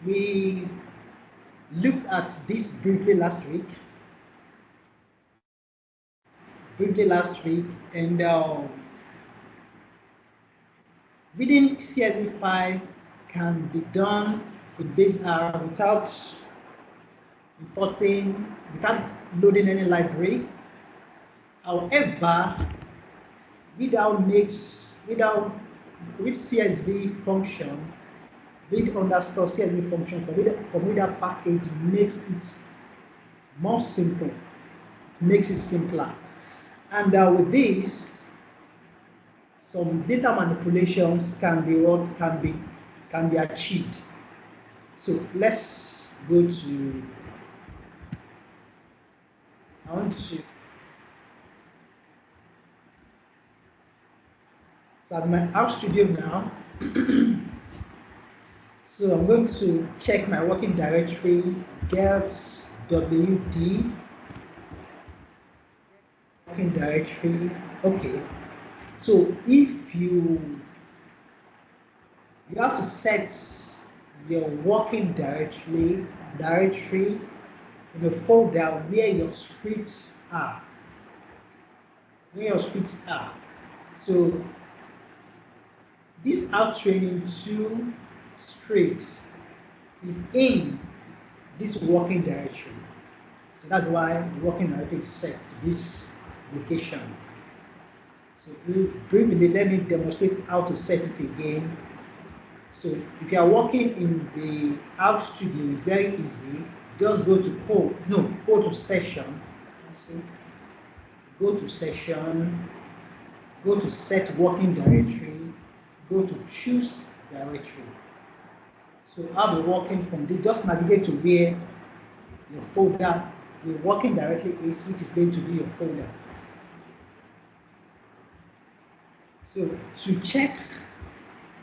We looked at this briefly last week. And reading CSV file can be done in base R without loading any library. However, with CSV function, read underscore CSV function from reader package makes it more simple. It makes it simpler. And with this, some data manipulations can be achieved. So let's go to. I want to. So I'm in my App Studio now. So I'm going to check my working directory, get wd working directory. Okay. So if you have to set your working directory in a folder where your scripts are. So this Outtraining 2 script is in this working directory. So that's why the working directory is set to this location. So briefly, let me demonstrate how to set it again. So if you are working in the App Studio, it's very easy. Just go to session. So go to session, go to set working directory, go to choose directory. So I'll be working from this. Just navigate to where your folder, the working directory is, which is going to be your folder. So to check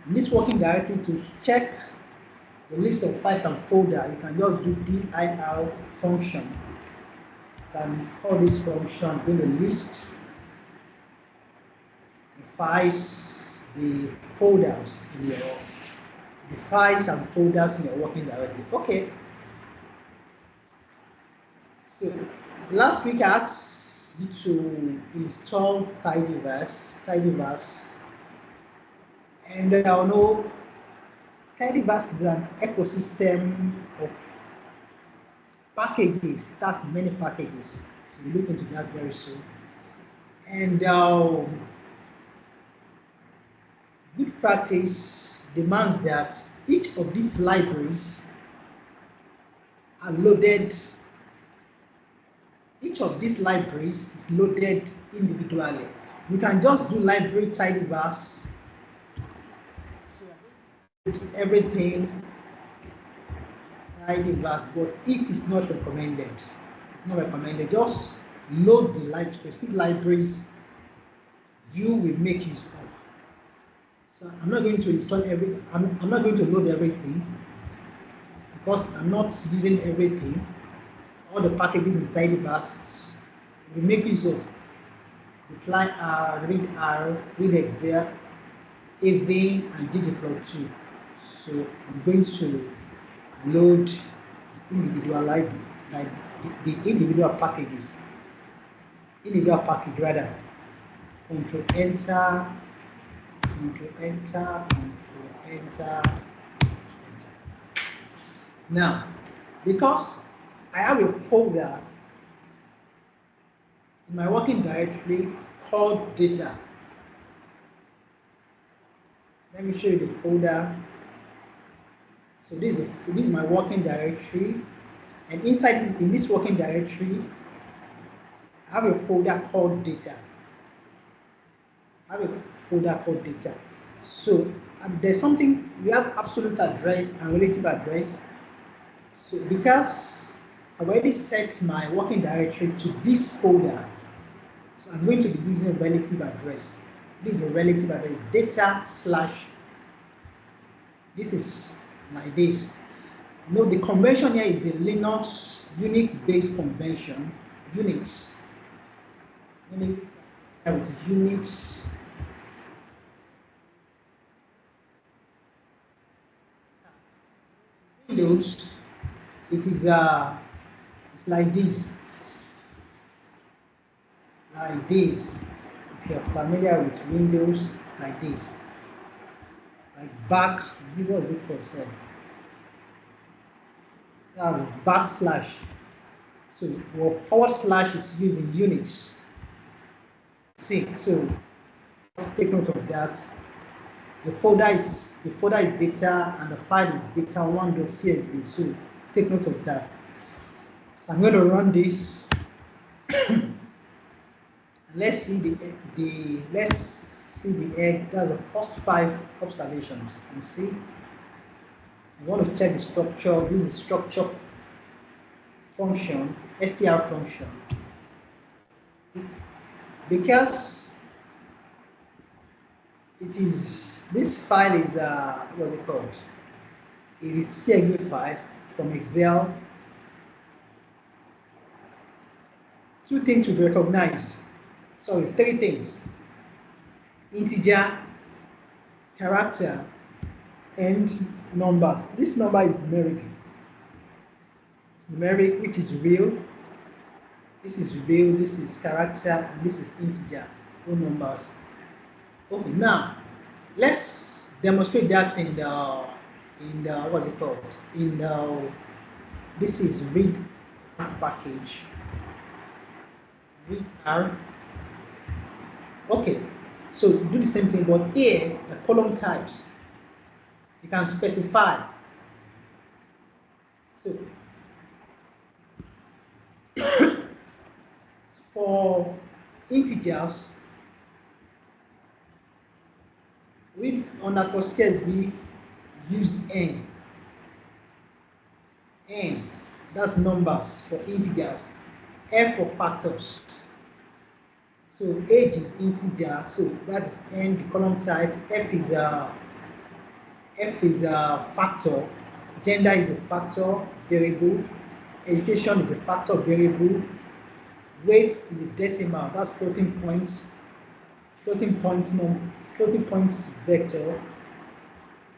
this working directory, to check the list of files and folder, you can just do dir function. You can call this function, go to list the files, the folders in the files and folders in your working directory. Okay. So last week I asked you to install tidyverse, and I know tidyverse is an ecosystem of packages. It has many packages, so we'll look into that very soon. And good practice demands that each of these libraries are loaded. Each of these libraries is loaded individually. You can just do library tidyverse. So everything tidyverse, but it is not recommended. It's not recommended. Just load the specific libraries you will make use of. So I'm not going to install I'm not going to load everything because I'm not using everything. All the packages in tidyverse we make use of deploy R, read R, read Excel, AV, and ggplot2. So I'm going to load individual the individual packages. Individual package rather. Control enter, Control enter, Control enter, enter. Now, because I have a folder in my working directory called data. Let me show you the folder. So this is my working directory, and inside in this working directory, I have a folder called data. So there's something, we have absolute address and relative address. So because I've already set my working directory to this folder, so I'm going to be using relative address. This is a relative address, data slash, this is like this. No, the convention here is the Linux Unix-based convention. Unix with Unix. Windows, it's like this. Like this. If you're familiar with Windows, it's like this. Like back, what is it called? Say? Backslash. So well, forward slash is used in Unix. See, so let's take note of that. The folder is data and the file is data1.csv. So take note of that. So I'm going to run this. Let's see the egg. That's the first 5 observations. You can see. I want to check the structure. Use the structure function, str function, because this file is what's it called? It is CSV file from Excel. 2 things to be recognized. Sorry, 3 things: integer, character, and numbers. This number is numeric. It's numeric, which is real. This is real. This is character, and this is integer. No numbers. Okay, now let's demonstrate that in the what's it called? This is read package. Read R. Okay, so do the same thing, but here the column types you can specify. So for integers, with underscore CSV, use n. N, that's numbers for integers. F for factors. So age is integer, so that's n. The column type. F is a factor. Gender is a factor variable. Education is a factor variable. Weight is a decimal. That's floating points. Floating points vector.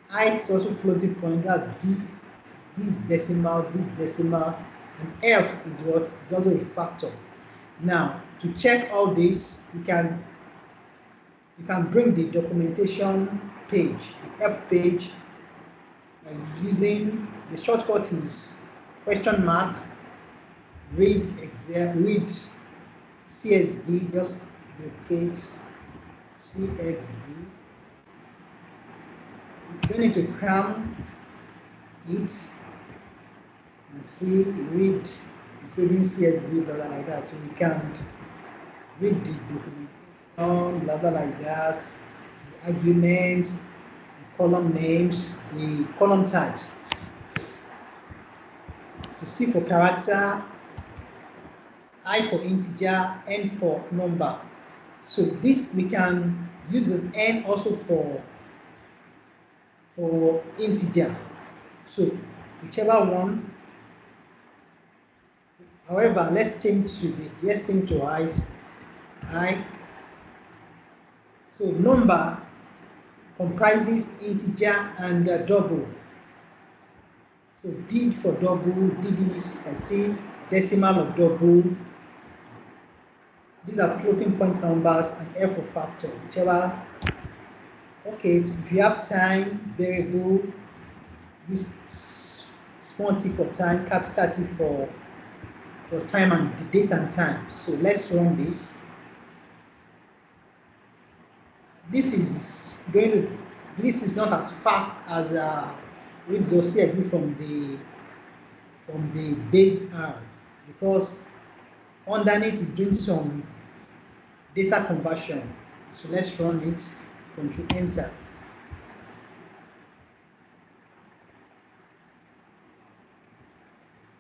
Height is also floating point. That's d. This decimal, and f is what is also a factor. Now, to check all this, you can bring the documentation page, the help page, and using the shortcut is question mark, read CSV, just locate CSV. You don't need to cram it and see read including CSV, blah blah like that. So we can read the documentation, blah blah like that, the arguments, the column names, the column types. So C for character, I for integer, N for number. So this we can use this N also for integer. So whichever one. However, let's change to I. So number comprises integer and double. So D for double, DD I see decimal of double. These are floating point numbers, and F for factor, whichever. Okay, if you have time, variable, use small t for time, capital T for time and the date and time. So let's run this. This is not as fast as Reproducible CSV from the base R, because underneath is doing some data conversion. So let's run it. Control enter.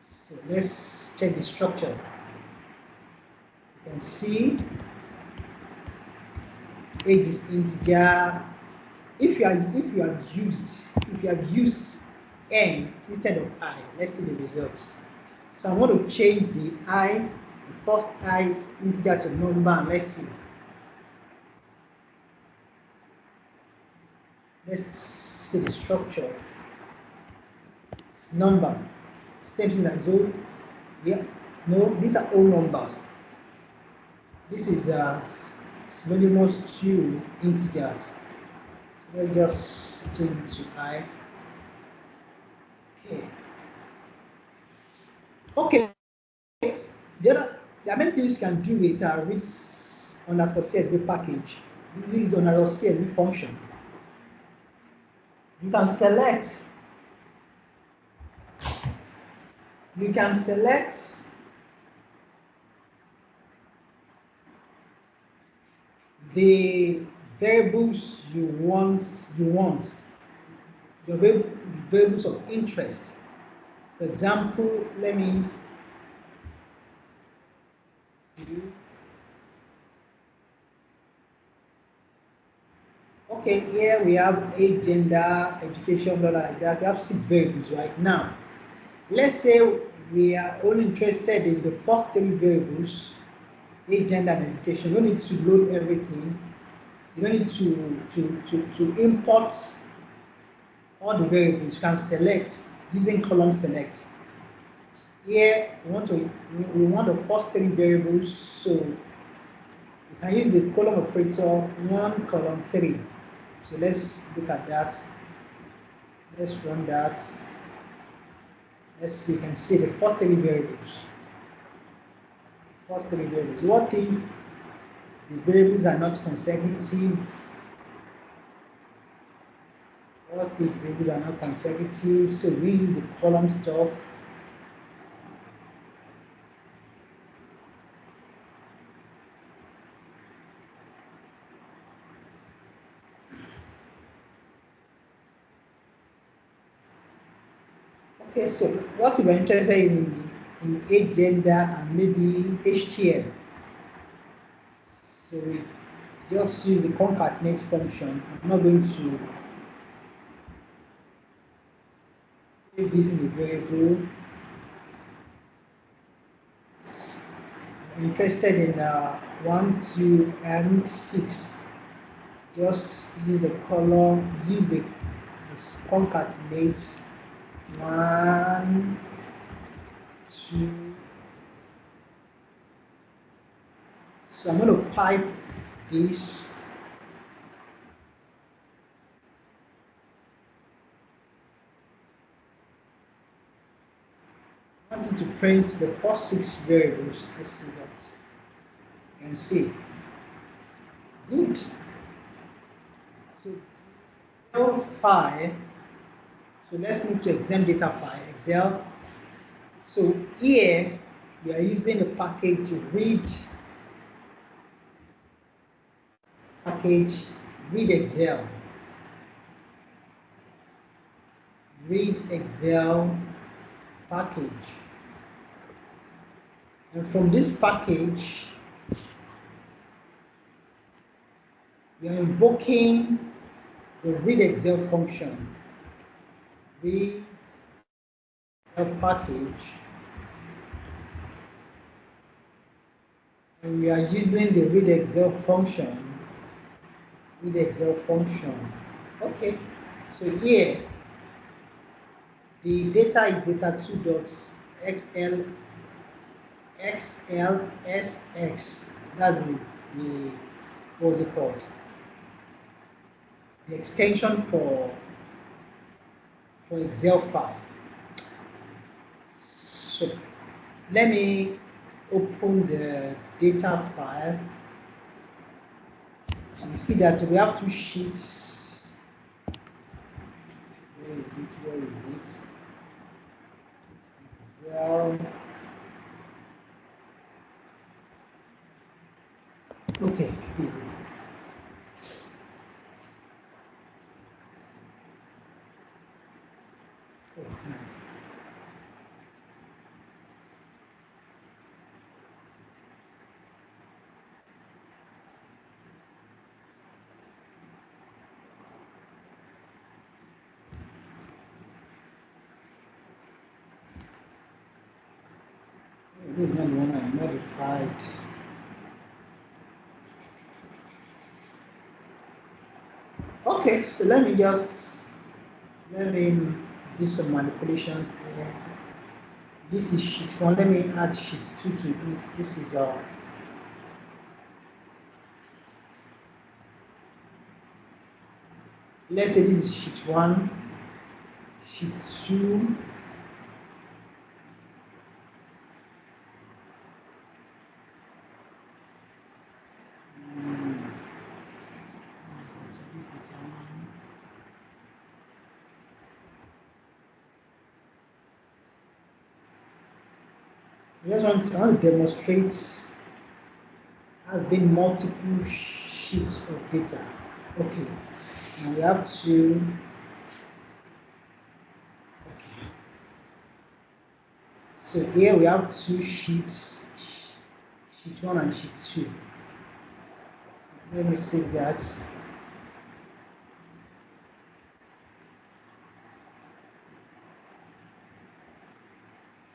So let's check the structure. You can see age is integer. If you have used n instead of I, let's see the results. So I want to change the first I is integer to number, and let's see. Let's see the structure. It's number. Same thing as all. Yeah. No, these are all numbers. This is synonymous to integers. So let's just change it to I. Okay. Okay. There are many things you can do with read_csv package. Read_csv function. You can select. The variables you want, your variables of interest. For example, let me do. Okay, here we have age, gender, education, blah, like that. We have 6 variables right now. Let's say we are only interested in the first 3 variables, age, gender, and education. You don't need to load everything. You don't need to import all the variables. You can select using column select. Here we want the first 3 variables, so we can use the column operator 1 column 3. So let's look at that. Let's run that. Let's see. You can see the first 3 variables. What if the variables are not consecutive? So we use the column stuff. Okay, so what if we're interested in age, gender, and maybe HTML? So we just use the concatenate function. I'm not going to save this in the variable. I'm interested in 1, 2, and 6. Just use the column, use the concatenate 1, 2. So I'm going to pipe this. I want it to print the first 6 variables. Let's see that. You can see. Good. So Excel file. So let's move to exam data file, Excel. So here we are using the package to read Excel. Read Excel package. And from this package, we are invoking the read Excel function. Read a package. And we are using the read Excel function. Okay, so here the data is data2.xlsx. That's the what's it called? The extension for Excel file. So let me open the data file. And you see that we have 2 sheets. Where is it? Excel. Okay, here it is. Oh, no. This is not the one I modified. Okay, so let me do some manipulations here. This is sheet 1. Let me add sheet 2 to it. This is let's say this is sheet 1, sheet 2. I want to demonstrate having multiple sheets of data. Okay, now we have to. Okay, so here we have two sheets, sheet 1 and sheet 2. So let me save that.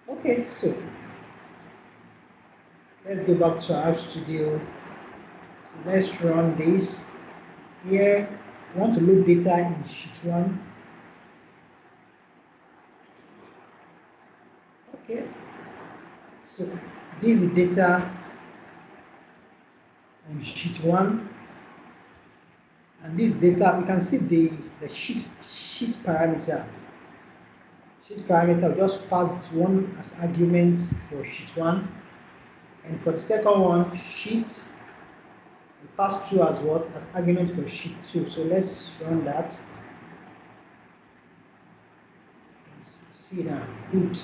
Okay, so let's go back to our studio. So let's run this. Here, I want to load data in sheet 1. Okay, so this is the data on sheet 1, and this data, you can see the sheet parameter. Sheet parameter, just pass one as argument for sheet 1, and for the second one, sheet, we pass 2 as what? As argument for sheet 2. So let's run that. See now, good.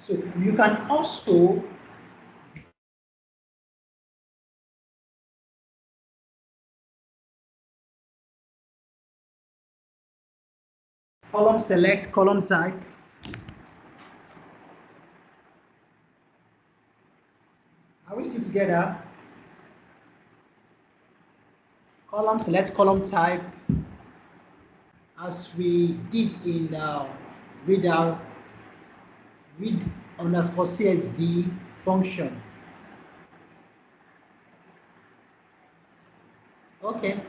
So you can also column select, column type. Are we still together? Column select, column type, as we did in read_CSV function. Okay.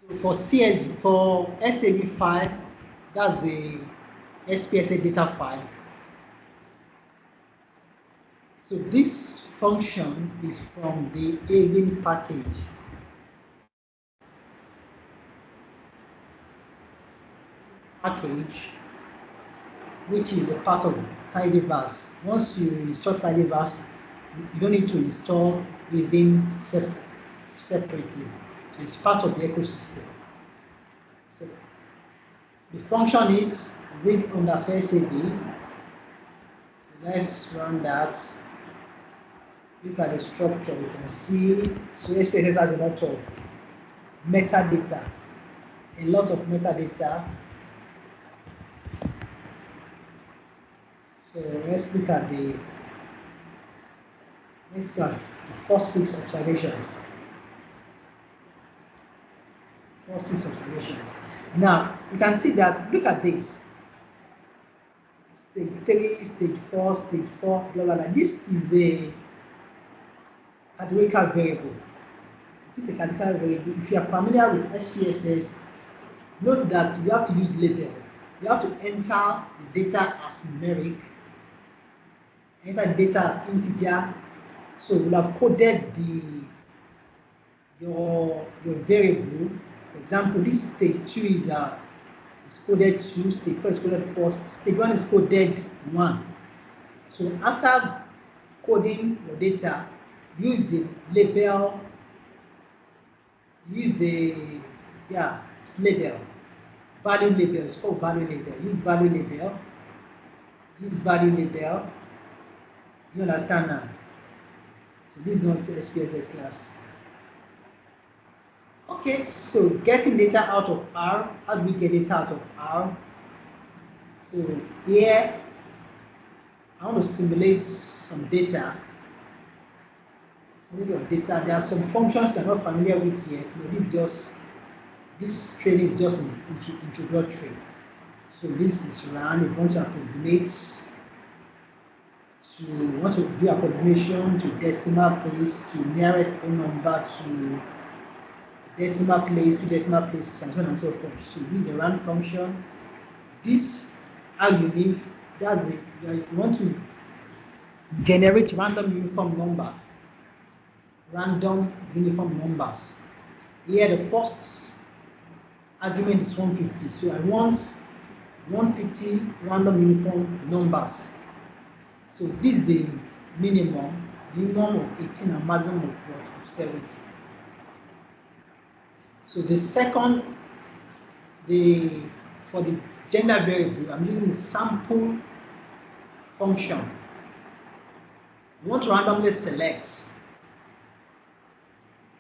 So for SAV file, that's the SPSS data file. So this function is from the Avin package. Which is a part of tidyverse. Once you install tidyverse, you don't need to install Avin separately. So it's part of the ecosystem. So the function is read_SAV. So let's run that. Look at the structure. You can see so SPSS has a lot of metadata. So let's look at the first 6 observations. Now you can see that. Look at this. Stage 3, stage 4, stage 4, blah blah blah. This is a categorical variable. It is a categorical variable. If you are familiar with SPSS, note that you have to use label. You have to enter the data as numeric, enter the data as integer. So we'll have coded your variable. For example, this stage 2 is coded 2, stage 4 is coded 4, stage 1 is coded 1. So after coding your data, use the label, it's label, value label, it's called value label. Use value label, you understand now? So this is not SPSS class. Okay, so getting data out of R. How do we get data out of R? So here, I want to simulate some data. There are some functions you're not familiar with yet. This training is just introductory. So this is run. If you want to approximate to want to do approximation to decimal place, to nearest whole number, to decimal place, to decimal places, and so on and so forth. So this is a rand function. This, how you live, that's it. You want to generate random uniform numbers. Here the first argument is 150. So I want 150 random uniform numbers. So this is the minimum of 18 and maximum of what? Of 70. So the second, for the gender variable, I'm using the sample function. You want to randomly select.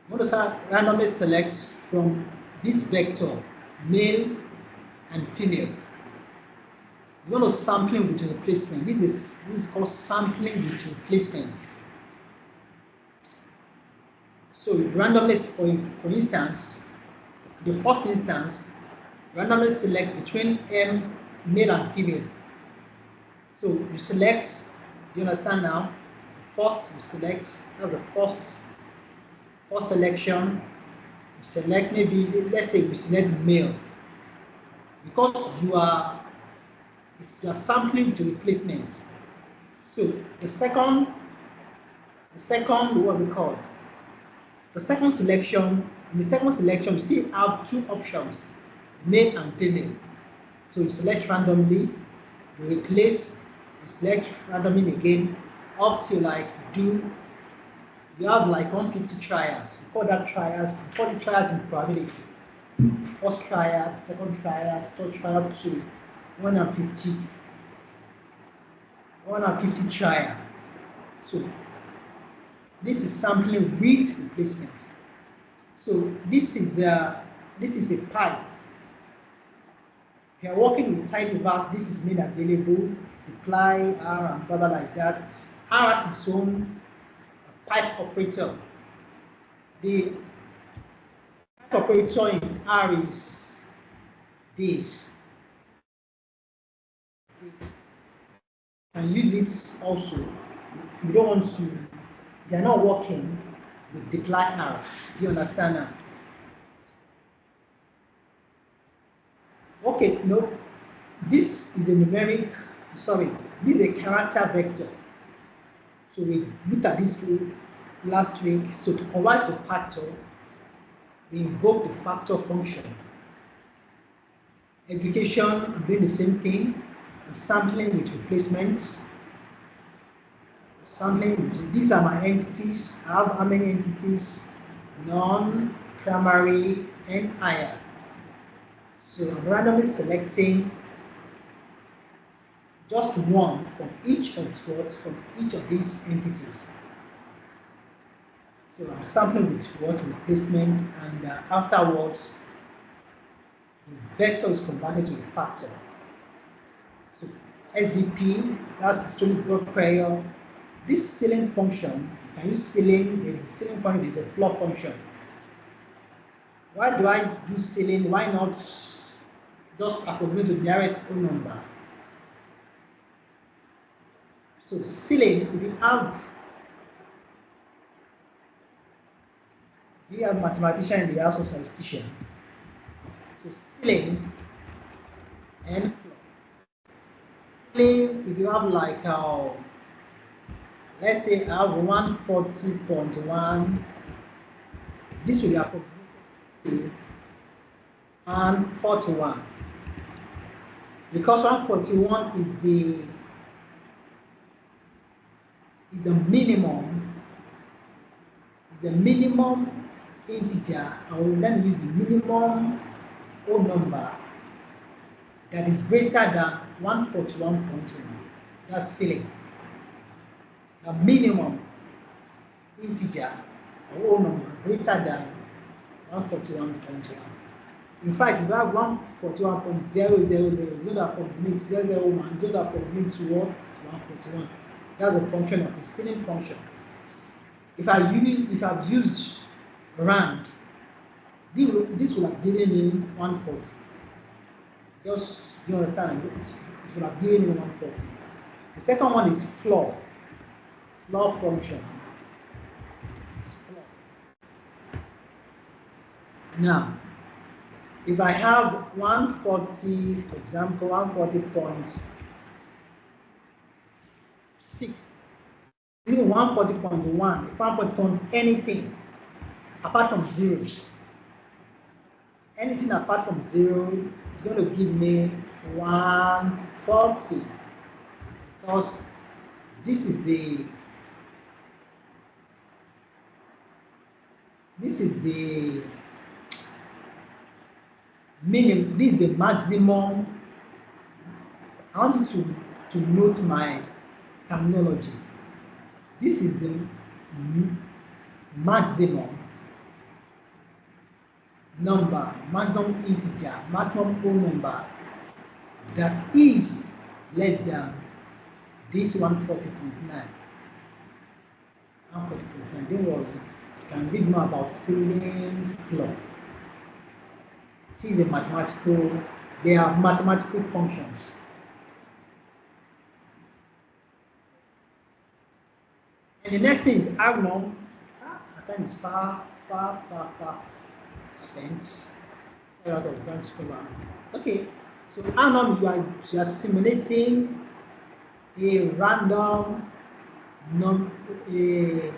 You want to randomly select from this vector, male and female. You want to sampling with replacement. This is called sampling with replacement. So randomly, for instance, the first instance, randomly select between male and female. So you select, you understand now? First you select, that's the first selection. You select, maybe let's say we select male, because you are sampling to replacement. So the second what's it called? The second selection, in the second selection, you still have two options, male and female. So you select randomly, you replace, you select randomly again, up to like you have like 150 trials. You call that trials, you call it trials in probability. First trial, second trial, third trial to 150 trial. So this is sampling with replacement. So this is a pipe. If you are working with tidyverse, this is made available. Deploy R and blah blah like that. R has its own pipe operator. The pipe operator in R is this. And use it also. You don't want to. They are not working with deploy R. Do you understand now? Okay, no. This is a numeric. Sorry, this is a character vector. So we looked at this last week. So to convert to factor, we invoke the factor function. Education, I'm doing the same thing. I'm sampling with replacements. These are my entities. I have how many entities? None, primary, and higher. So I'm randomly selecting just one from each of these entities. So I'm sampling with replacements, and afterwards the vector is converted to a factor. So SVP, that's the strictly blood prayer. This ceiling function, you can use ceiling, there's a ceiling function, there's a plot function. Why do I do ceiling? Why not just approximate to the nearest whole number? So ceiling, if you have mathematician in the house or statistician. So ceiling and floor. Ceiling, if you have like let's say I have 140.1, this will be approximately and 41. Because 141 is the minimum integer, or let me use the minimum whole number that is greater than 141.1. That's ceiling. The minimum integer or whole number greater than 141.1. In fact, if you have 141.000, you don't approximate 001, you don't approximate to 141. That's a function of a ceiling function. If I've used rand, this will have given me 140. Just you understand? It will have given me 140. The second one is floor. floor function. It's floor. Now, if I have 140, for example, 140.6, even 140.1, 140 anything apart from 0, anything apart from 0 is going to give me 140, because this is the minimum, this is the maximum. I want you to note my terminology. This is the maximum number, maximum integer, maximum whole number that is less than this 140.9. 140.9. Don't worry, you can read more about ceiling floor. This is a mathematical, they are mathematical functions. And the next thing is how long. Our time is far spent. A lot of branch program. Okay, so how long you are just simulating a random you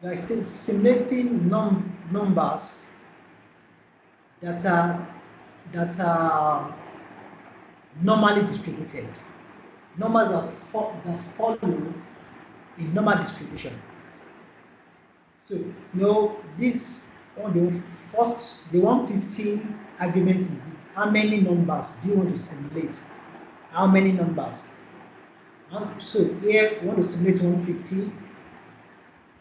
are still simulating numbers that are normally distributed. Numbers that follow a normal distribution. So this on the 150 argument is how many numbers do you want to simulate? How many numbers? So here we want to simulate 150.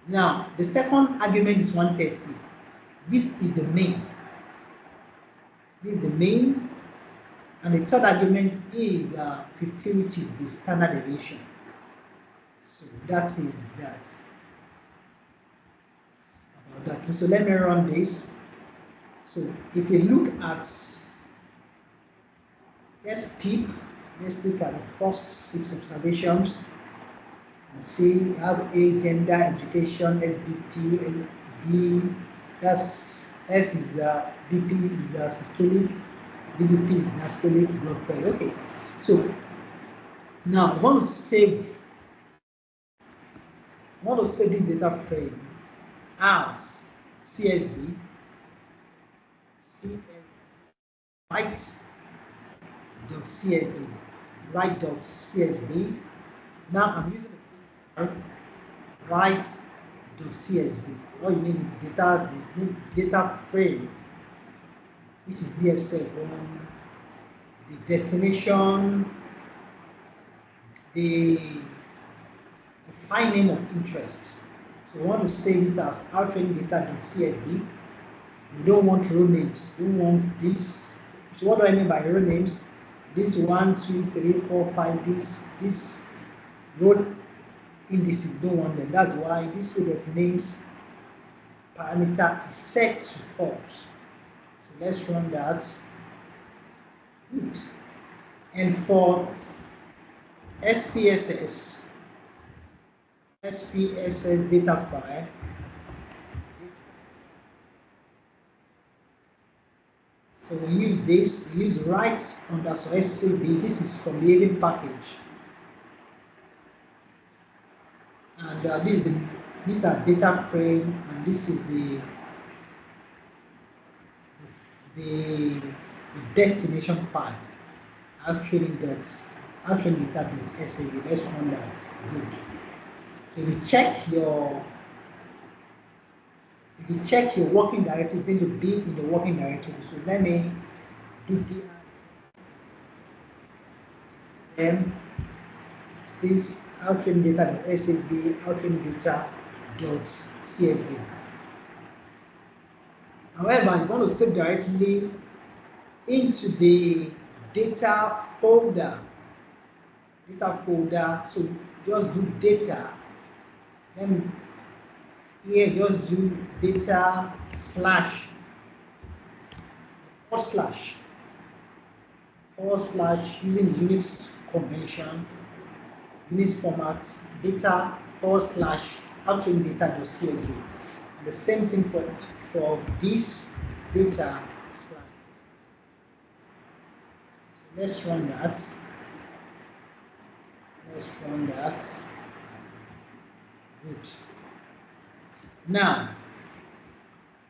Now the second argument is 130. This is the main. This is the main, and the third argument is 50, which is the standard deviation. So that is that. About that. So let me run this. So if you look at, let's look at the first 6 observations and see you have A, gender, education, SBP, D, that's S is BP is systolic, DBP is diastolic, blood pressure. Okay, so now I want to save this data frame as CSV, write.csv, write.csv. Now I'm using the write.csv. All you need is data frame, which is DF7, the destination, the file name of interest. So we want to save it as outtrainingdata.csv. We don't want row names. We want this. So what do I mean by row names? This 1, 2, 3, 4, 5. This row indices. Don't want them. That's why this field of names parameter is set to false. So let's run that. Good. And for SPSS data file, so we use this, we use write_scv. This is from the Avon package, and these are data frame, and this is the destination file, outtraining.data.sav. Let's run that. Good. So if you check your working directory, it's going to be in the working directory. So let me do this outtraining.data.sav, outtraining.data.csv. However, you want to save directly into the data folder. So just do data. Then here just do data / / using the Unix convention. Unix format data /outgoing data.csv. And the same thing for this data slash. So let's run that. Let's run that. Good. Now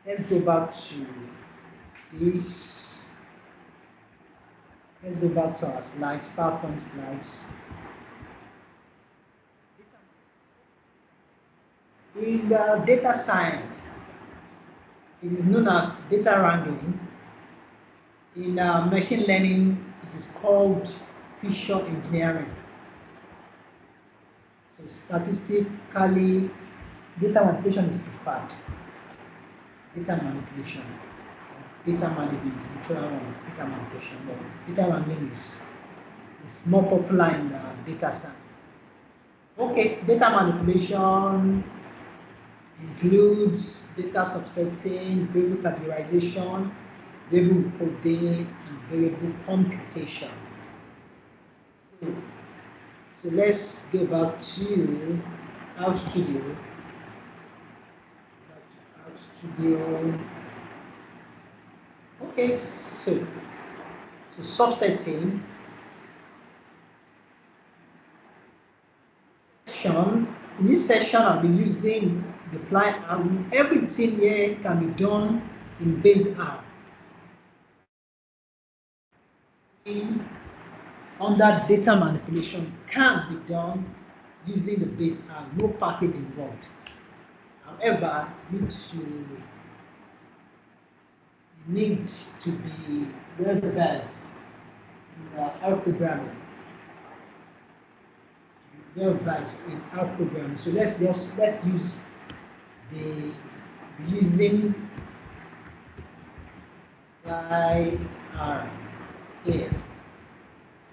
let's go back to this. Let's go back to our slides, PowerPoint slides. In the data science, it is known as data wrangling. In machine learning, it is called feature engineering. So statistically, data manipulation is preferred. Data manipulation, data management, data manipulation. But data wrangling is more popular in the data science. Okay, data manipulation includes data subsetting, variable categorization, variable coding, and variable computation. So let's go back to our studio. Okay, so subsetting. In this session, I'll be using deploy R. Everything here can be done in base R. Under data manipulation can be done using the base R, no package involved. However, you need to be well versed in R programming. Well versed in R programming. So let's use using R here,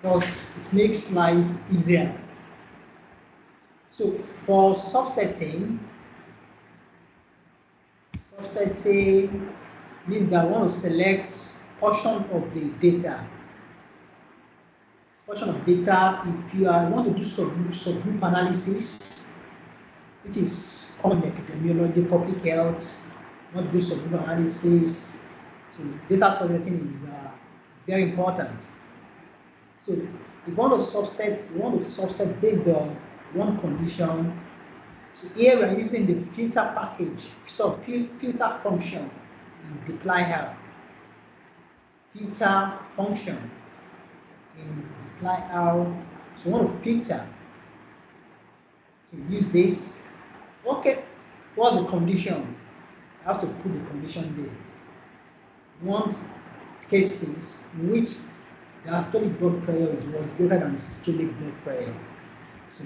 because it makes life easier. So for subsetting means that I want to select portion of the data. If you want to do subgroup analysis, which is common epidemiology, public health, you want to do subgroup analysis. So data subsetting is very important. So if you want to subset based on one condition. So here we are using the filter package, so filter function in deploy R. Filter function in deploy R. So we want to filter. So use this. Okay, what's the condition? I have to put the condition there. Want cases in which the systolic blood pressure was greater than the systolic blood pressure. So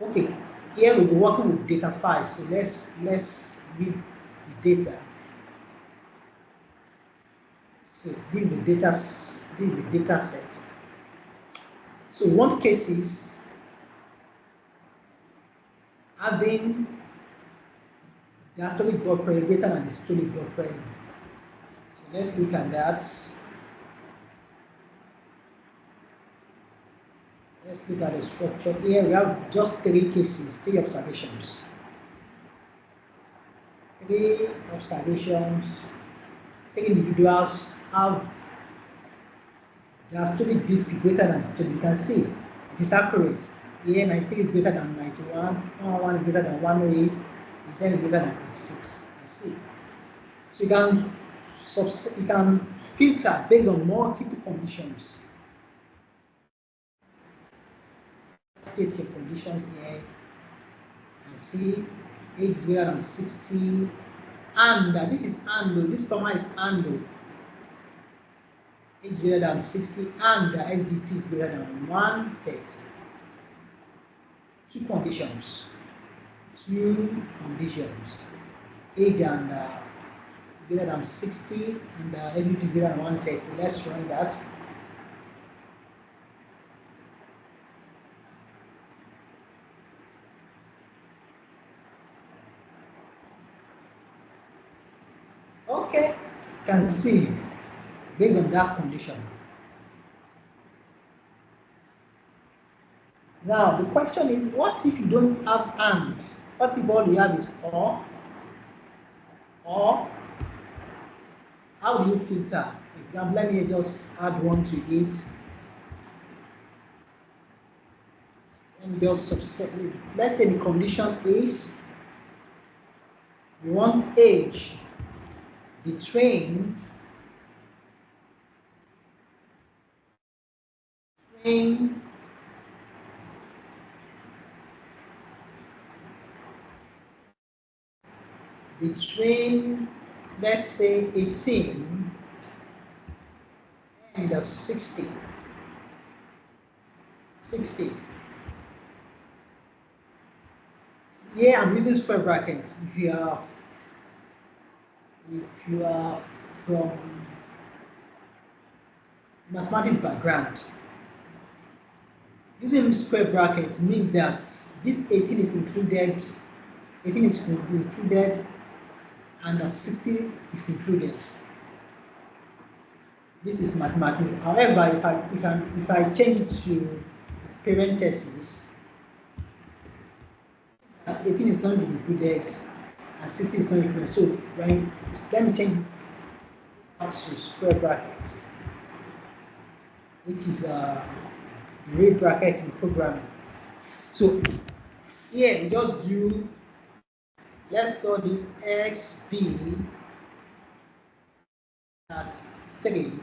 okay, here we'll be working with data 5. So let's read the data. So this is the data set. So we want cases having the systolic blood pressure greater than the systolic blood pressure. So let's look at that. Let's look at the structure. Here we have just 3 cases, 3 observations. 3 observations. 3 individuals have the systolic BP greater than systolic. You can see it is accurate. Here 93 is greater than 91, 101 is greater than 108, 87 is greater than 86. I see. So you can filter based on multiple conditions. State your conditions here and see age is greater than 60, and this is ANDO, this comma is ANDO. Age is greater than 60 and the SBP is greater than 130. 2 conditions. Age and greater than 60 and the SBP is greater than 130. Let's run that. Okay, you can see based on that condition. Now the question is, what if you don't have and? What if all you have is or? Or how do you filter? For example, let me just add 1 to it. Let me just subset it. Let's say the condition is we want age between between let's say 18 and 60. Here I'm using square brackets. If you are from mathematics background, using square brackets means that this 18 is included, and the 60 is included. This is mathematics. However, if I change it to parentheses, 18 is not included and 60 is not included. So let me change it to square brackets, which is the real bracket in programming. So here just do, let's call this xb at 3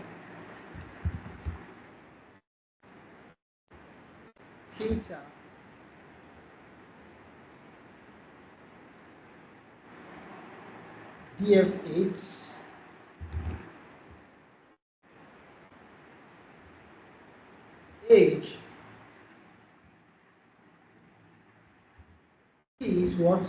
filter df8 age is what?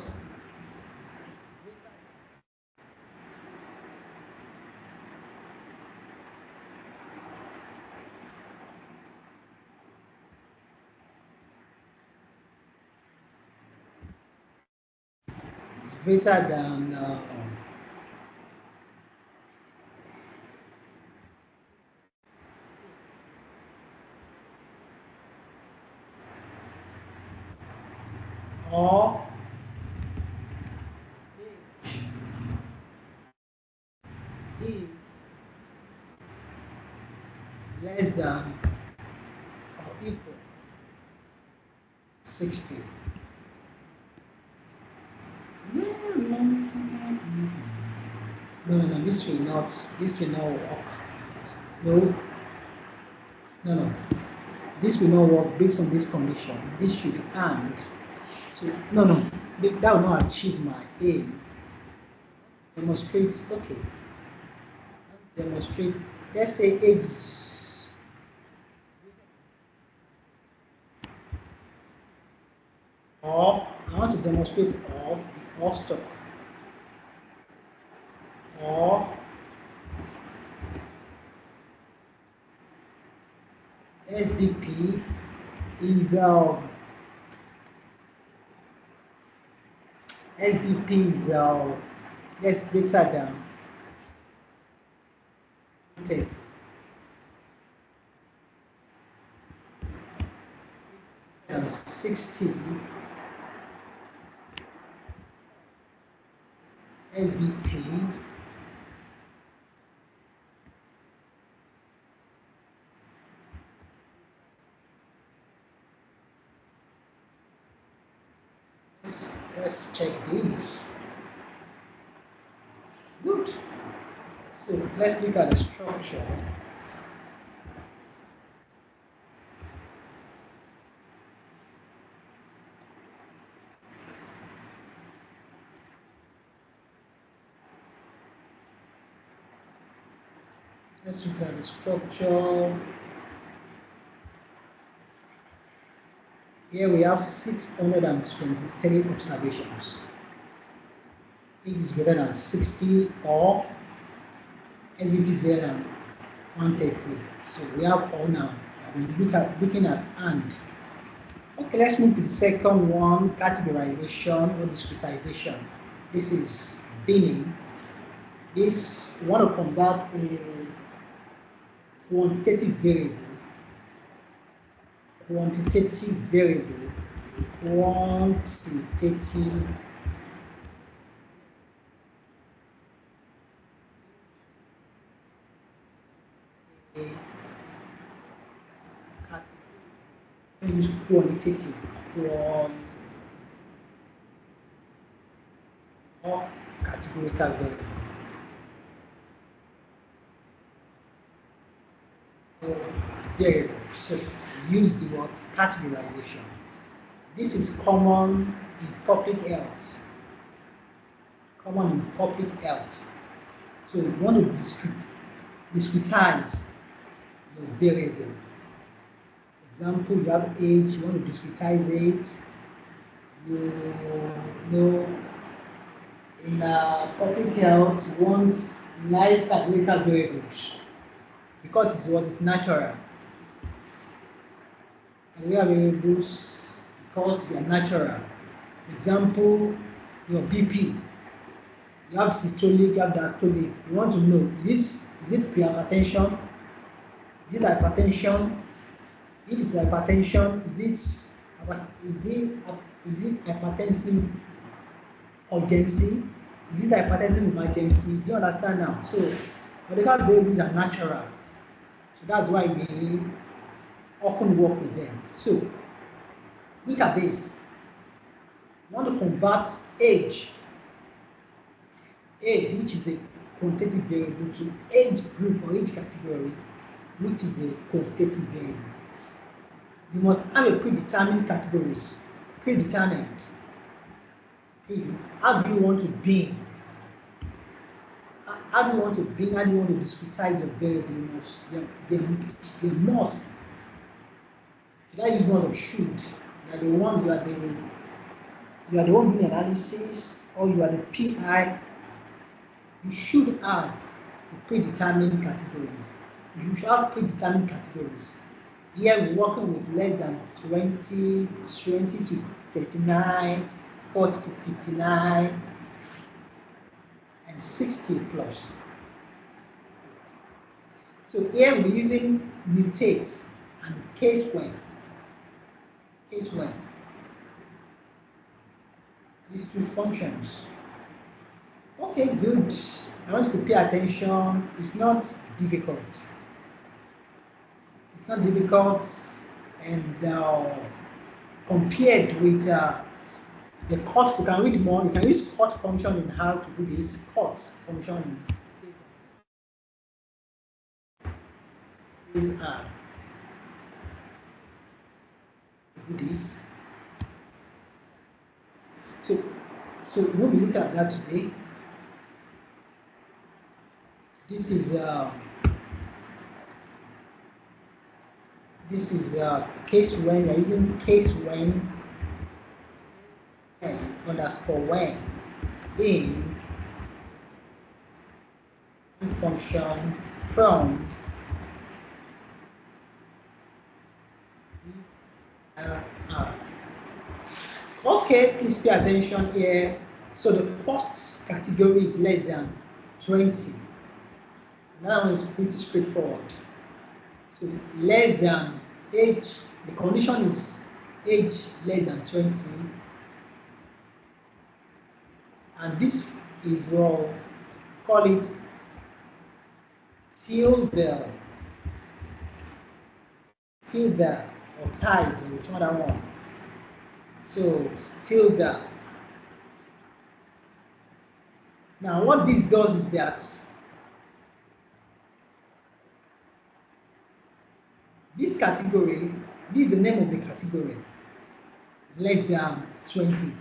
It's greater than or age is less than or equal 60. No, this will not work. No, this will not work based on this condition. This should be and. So no, that will not achieve my aim. Demonstrate, okay. Demonstrate, let's say age, or I want to demonstrate or the or stop, or SBP is less greater than 60. SBP let's check this. Good. So let's look at the structure. Let's look at the structure. Here we have 623 observations. Age is greater than 60 or SBP is greater than 130. So we have all now. Looking at and. Okay, let's move to the second one, categorization or discretization. This is binning. This we want to convert a quantitative variable quantitative variable, quantitative category. Use qualitative or categorical variable. Variable. So use the word categorization. This is common in public health. Common in public health. So you want to discretize your variable. Example, you have age, you want to discretize it. You know, in public health, you want 9 categorical variables because it's what is natural. Categorical variables because they are natural. Example, your BP. You have systolic, you have diastolic. You want to know, is it pre-hypertension? Is it hypertension? If it's hypertension, is it hypertensive urgency? Is it hypertensive emergency? Do you understand now? So medical variables are natural. So that's why we often work with them. So look at this. You want to convert age, which is a quantitative variable, to age group or age category, which is a quantitative variable. You must have a predetermined categories. Predetermined. How do you want to bin? How do you want to bin? How do you want to discretize your variable? They must. Should I use must or should? You are the one doing analysis, or you are the PI. You should have a predetermined category. You should have predetermined categories. Here we're working with less than 20 to 39, 40 to 59, and 60 plus. So here we're using mutate and case when. These two functions. Okay, good. I want you to pay attention. It's not difficult. It's not difficult, and compared with the cut, you can read more. You can use cut function in how to do this. Cut function is to do this. So we'll be looking at that today. This is case when. We're using case when underscore when in function from Okay, please pay attention here. So the first category is less than 20. That one is pretty straightforward. So less than age, the condition is age less than 20. And this is, well, call it tilde or tide, or which other one. So tilde. Now what this does is that this category, this is the name of the category, less than 20.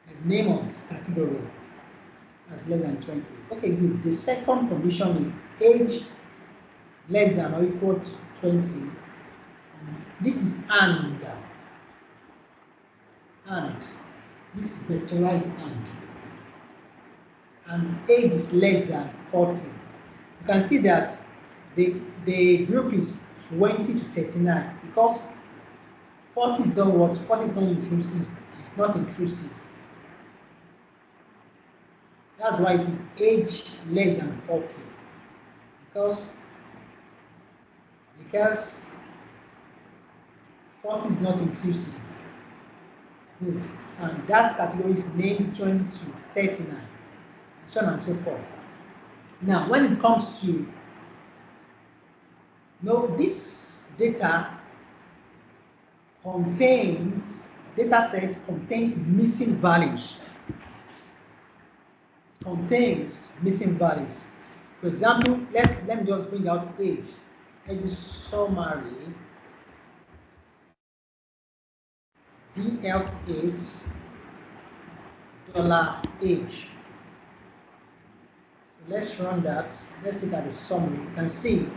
The name of this category as less than 20. Okay, good. The second condition is age less than or equal to 20. And this is and. This is vectorized and age is less than 40. You can see that the group is 20 to 39 because 40 is not what? 40 is not inclusive. It's not inclusive. That's why it is age less than 40 because 40 is not inclusive. Good. So and that category is named 20 to 39, and so on and so forth. Now, when it comes to this data set contains missing values. Contains missing values. For example, let me just bring out age. Age summary. BF8 $age. So let's run that. Let's look at the summary. You can see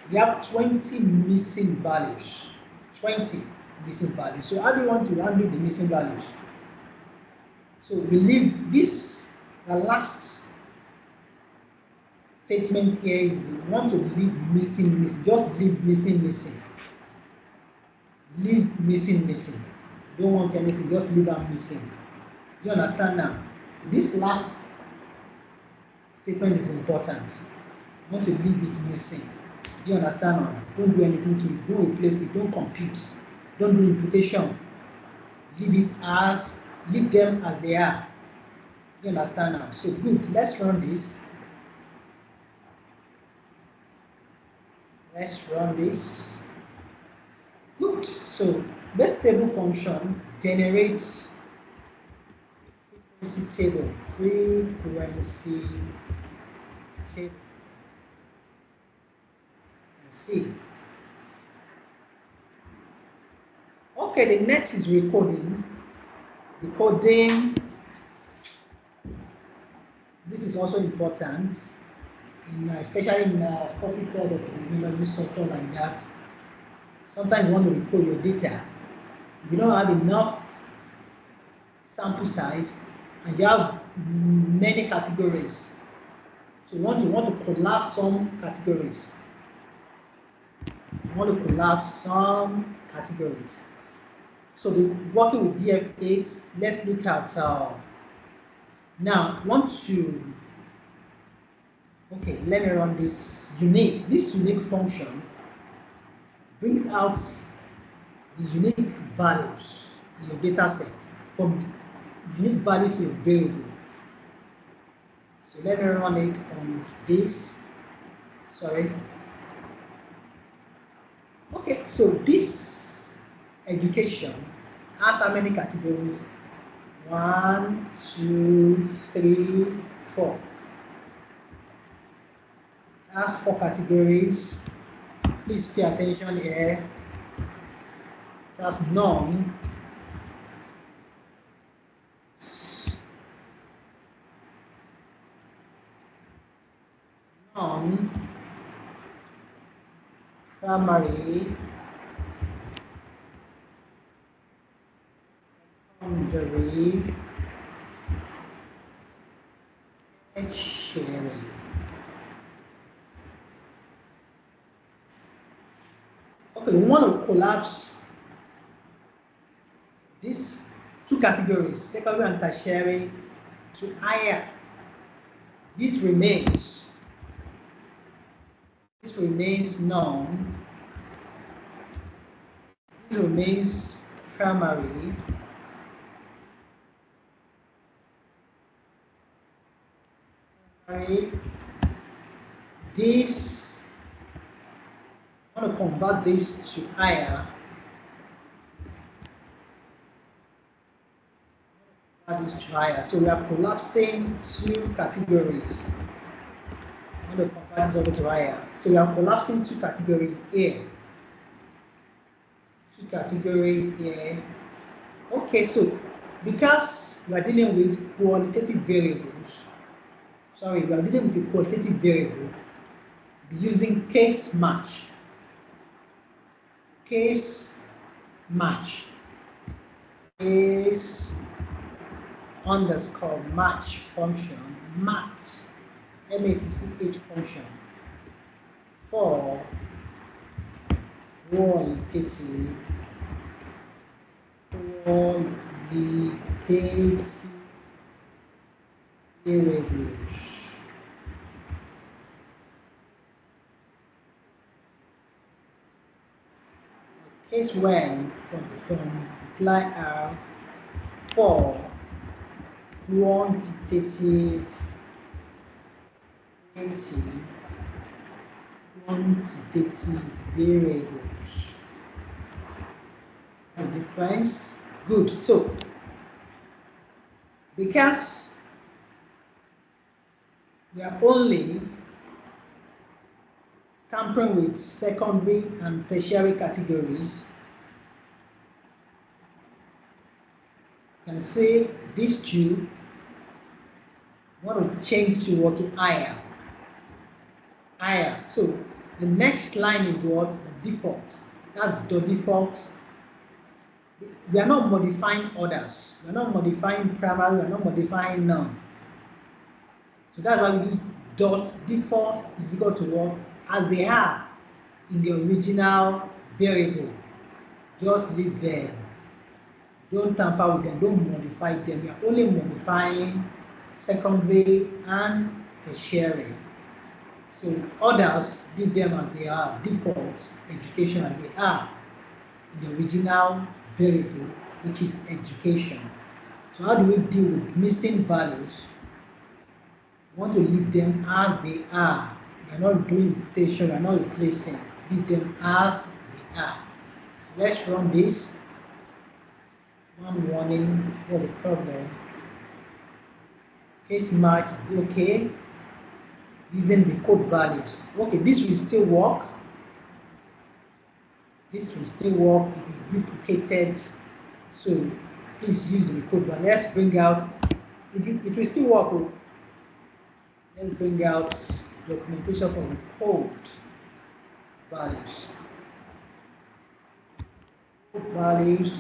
we have 20 missing values. 20 missing values. So how do you want to handle the missing values? So we leave this, the last statement here is we want to leave missing. Just leave missing. Leave missing. Don't want anything, just leave them missing. You understand now? This last statement is important. You want to leave it missing. Do you understand now? Don't do anything to it. Don't replace it. Don't compute. Don't do imputation. Leave them as they are. You understand now? So good. Let's run this. Good. So base table function generates frequency table. Let's see. Okay, the next is recording. This is also important, especially in public cloud of software like that. Sometimes you want to record your data. If you don't have enough sample size and you have many categories, so you want to collapse some categories. So we're working with DF8. Let's look at now. Let me run this unique. This unique function brings out the unique values in your data set from unique values in your variable. So let me run it on this. Sorry. Okay, so this education has how many categories? 1, 2, 3, 4. It has 4 categories. Please pay attention here. It has none. Primary, secondary, tertiary. Okay, we want to collapse these 2 categories, secondary and tertiary, to higher. This remains none. This remains primary. This, I want to convert this to higher. So we are collapsing 2 categories. I'm going to convert this over to higher. So we are collapsing 2 categories here. 2 categories here. Okay, so because we are dealing with qualitative variables, we are dealing with a qualitative variable, be using case match. Case underscore match function, match, MATCH function for qualitative variables. Case when from apply R for quantitative quantitative variables. The difference. Good. So because we are only tampering with secondary and tertiary categories, you can say these two want to change to what? To higher. Higher. So the next line is what? The default. That's the default. We are not modifying others. We are not modifying primary. We are not modifying none. So that's why we use dot default is equal to what? As they are in the original variable. Just leave them. Don't tamper with them. Don't modify them. We are only modifying secondary and tertiary. So others, leave them as they are. Defaults, education as they are in the original variable, which is education. So how do we deal with missing values? We want to leave them as they are. We are not doing imputation, we are not replacing. Leave them as they are. So let's run this. One warning, what's the problem? Case match is okay. Using the code values. Okay, this will still work. This will still work. It is duplicated. So please use the code value. Let's bring out, it will still work. Let's bring out documentation from the code values. Code values.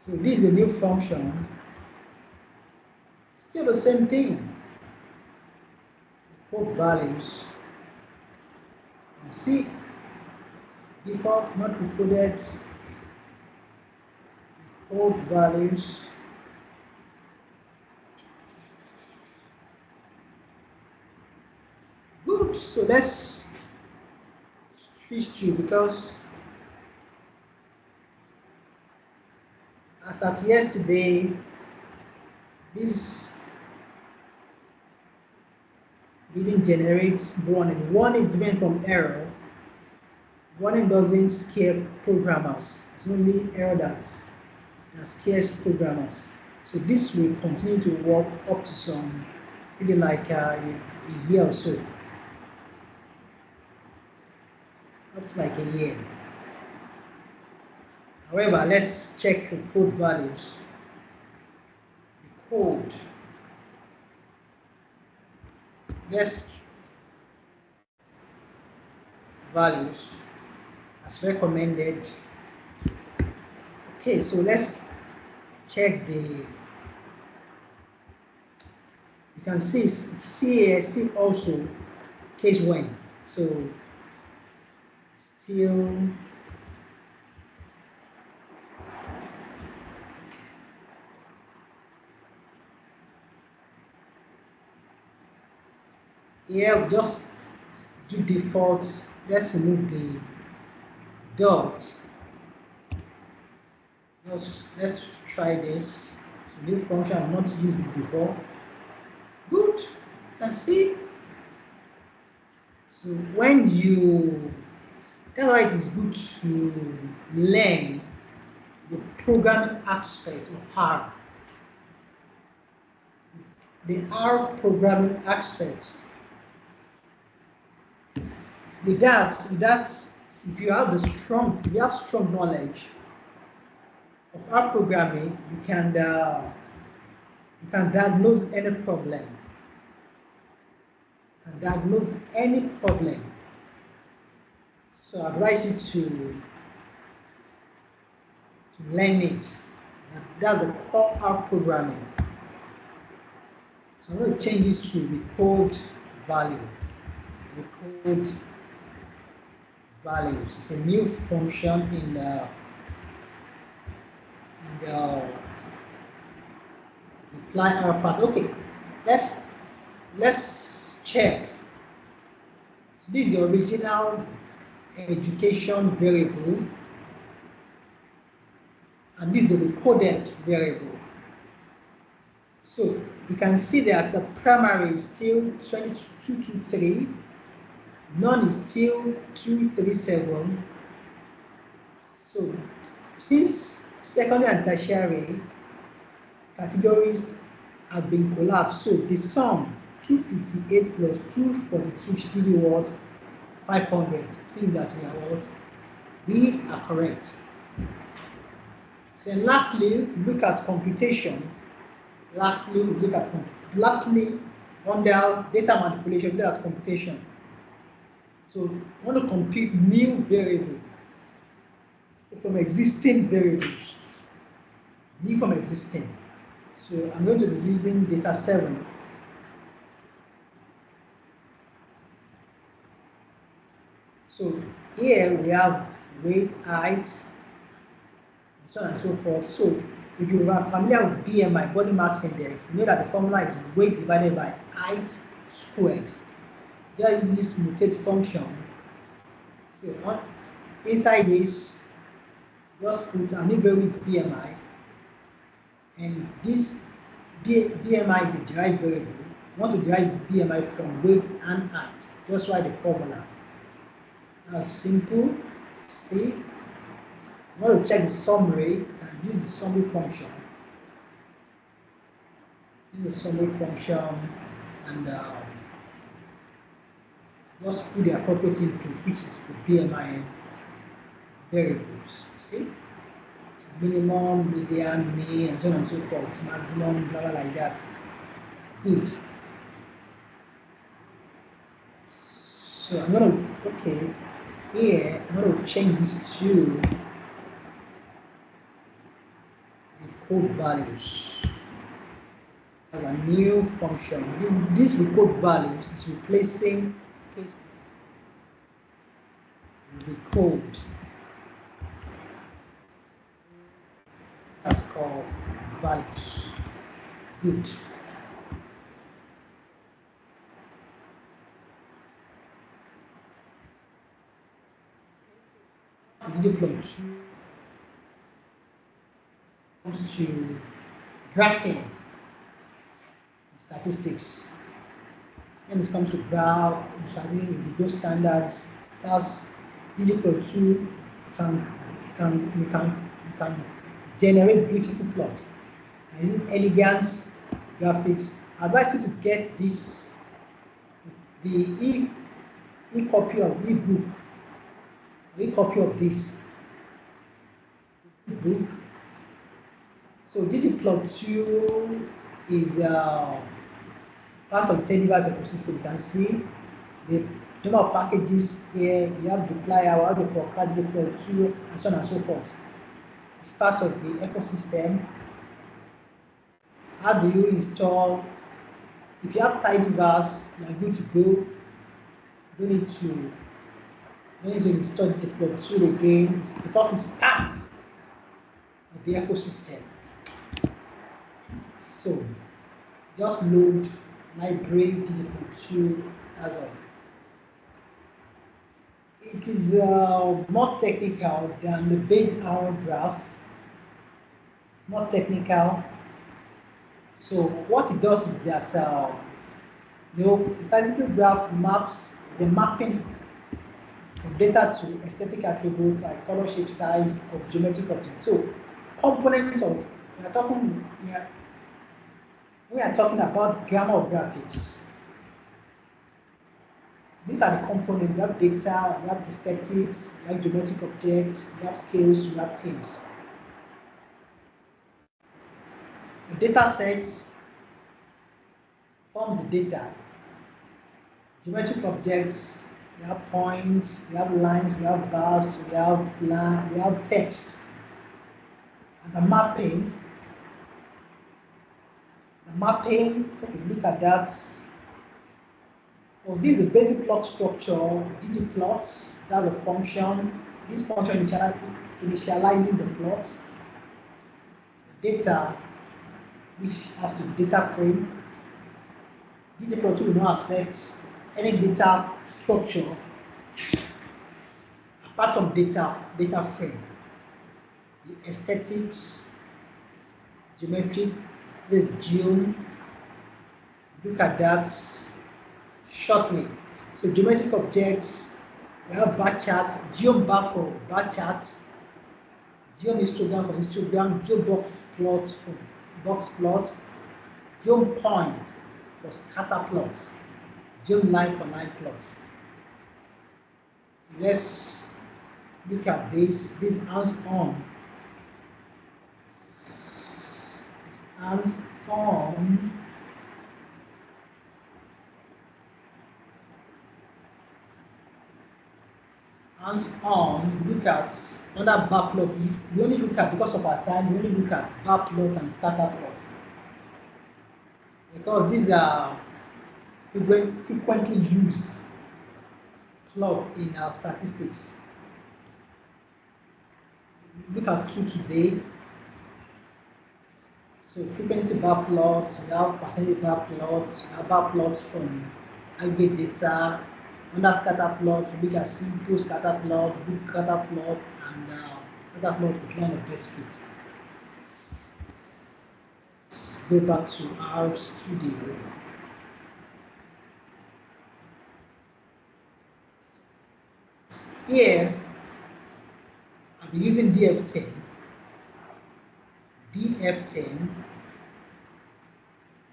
So this is a new function. Still the same thing. Code values. And see, default not recorded. Code values. Good. So let's switch to, because as at yesterday, this didn't generate warning. Warning is different from error. Warning doesn't scare programmers. It's only error that scares programmers. So this will continue to work up to some, maybe like a year or so. Up to like a year. However, let's check the code values. The code. Yes, values as recommended. Okay, so let's check the, you can see see also case when. So still here, just do default. Let's remove the dots. Let's try this. It's a new function, I've not used it before. Good, you can see. So when you, that's why it is good to learn the programming aspect of R. The R programming aspect. With that, if you have strong knowledge of R programming, you can diagnose any problem. So I advise you to learn it. That's the core R programming. So I'm going to change this to record value. Record values. It's a new function in the apply our path. Okay, let's check. So this is the original education variable, and this is the recorded variable. So you can see that the primary is still 2223, none is still 237. So since secondary and tertiary categories have been collapsed, so the sum 258 plus 242 should give you what? 500. Means that we are what? We are correct. So lastly, look at computation. Lastly, under data manipulation, look at computation. So we want to compute new variable from existing variables. New from existing. So I'm going to be using data 7. So here we have weight, height, and so on and so forth. So if you are familiar with BMI, body mass index, you know that the formula is weight divided by height squared. There is this mutate function. So inside this, just put an new variable is BMI, and this BMI is a derived variable. You want to derive BMI from weight and height. Just write the formula. Now simple. See, you want to check the summary, you can use the summary function. Use the summary function and just put the appropriate input, which is the BMI variables. See? So minimum, median, mean, and so on and so forth, maximum, blah blah like that. Good. So I'm gonna here I'm gonna change this to record values as a new function. This record values is replacing record. That's called values. Good. Video plot to graphing statistics. When it comes to graph, statistics, the gold standards, that's digital 2 you can generate beautiful plots. And using elegant graphics, I advise you to get this, the e-copy of e-book, e-copy of this book. So ggplot2 is part of Tediverse ecosystem. You can see the number of packages here. We have deployer, we have the forecast ggplot2, and so on and so forth. It's part of the ecosystem. How do you install? If you have Tidyverse, you are good to go. You don't need to install ggplot2 again. It's because it's part of the ecosystem. So just load library ggplot2 as all. It is more technical than the base hour graph. It's more technical. So what it does is that a statistical graph maps is a mapping from data to aesthetic attributes like color, shape, size of geometric objects. So components of we are talking about grammar of graphics. These are the components. You have data, you have aesthetics, you have geometric objects, you have scales, you have themes. The data set forms the data. Geometric objects, we have points, we have lines, we have bars, we have text. And the mapping, okay, look at that. of this is the basic plot structure, ggplots, that's a function. This function initializes the plot, data, which has to data frame. ggplot will not accept any data structure apart from data frame. The aesthetics, geometric, this geom, look at that shortly. So geometric objects, we have bar charts, geom bar for bar charts, geom histogram for histogram, geom box plot for box plots, geom point for scatter plots, geom line for line plots. Let's look at this. This hands-on. Hands-on. Hands-on. Look at under bar plot. We only look at, because of our time, we only look at bar plot and scatter plot, because these are frequently used plots in our statistics. Look at two today. So frequency bar plots, we have percentage bar plots, we have bar plots from aggregate data. Under scatter plot, we look at simple scatter plot, big scatter plot, and scatter plot with line of best fit. Let's go back to our studio. Here, I'll be using DF10. DF10.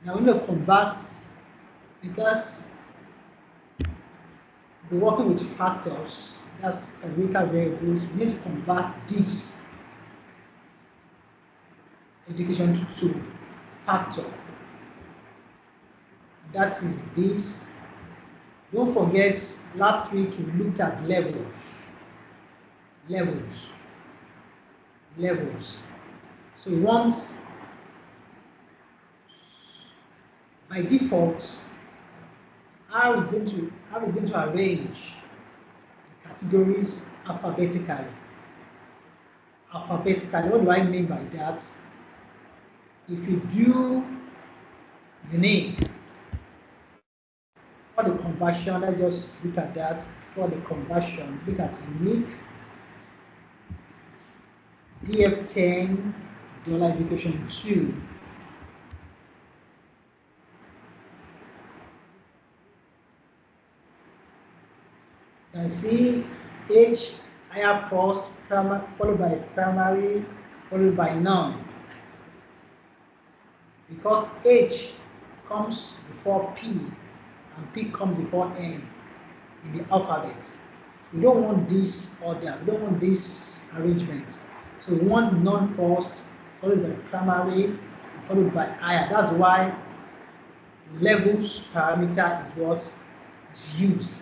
Now we're going to convert, because we're working with factors, that's categorical variables. We need to convert this education to factor. That is this. Don't forget, last week we looked at levels. So once, by default, R is going to arrange the categories alphabetically. What do I mean by that? If you do unique for the conversion, let's just look at that. For the conversion, look at unique, DF10, $education 2. You can see H higher first, followed by primary, followed by none. Because H comes before P and P comes before N in the alphabet. We don't want this order, we don't want this arrangement. So we want none first, followed by primary, followed by higher. That's why levels parameter is what is used.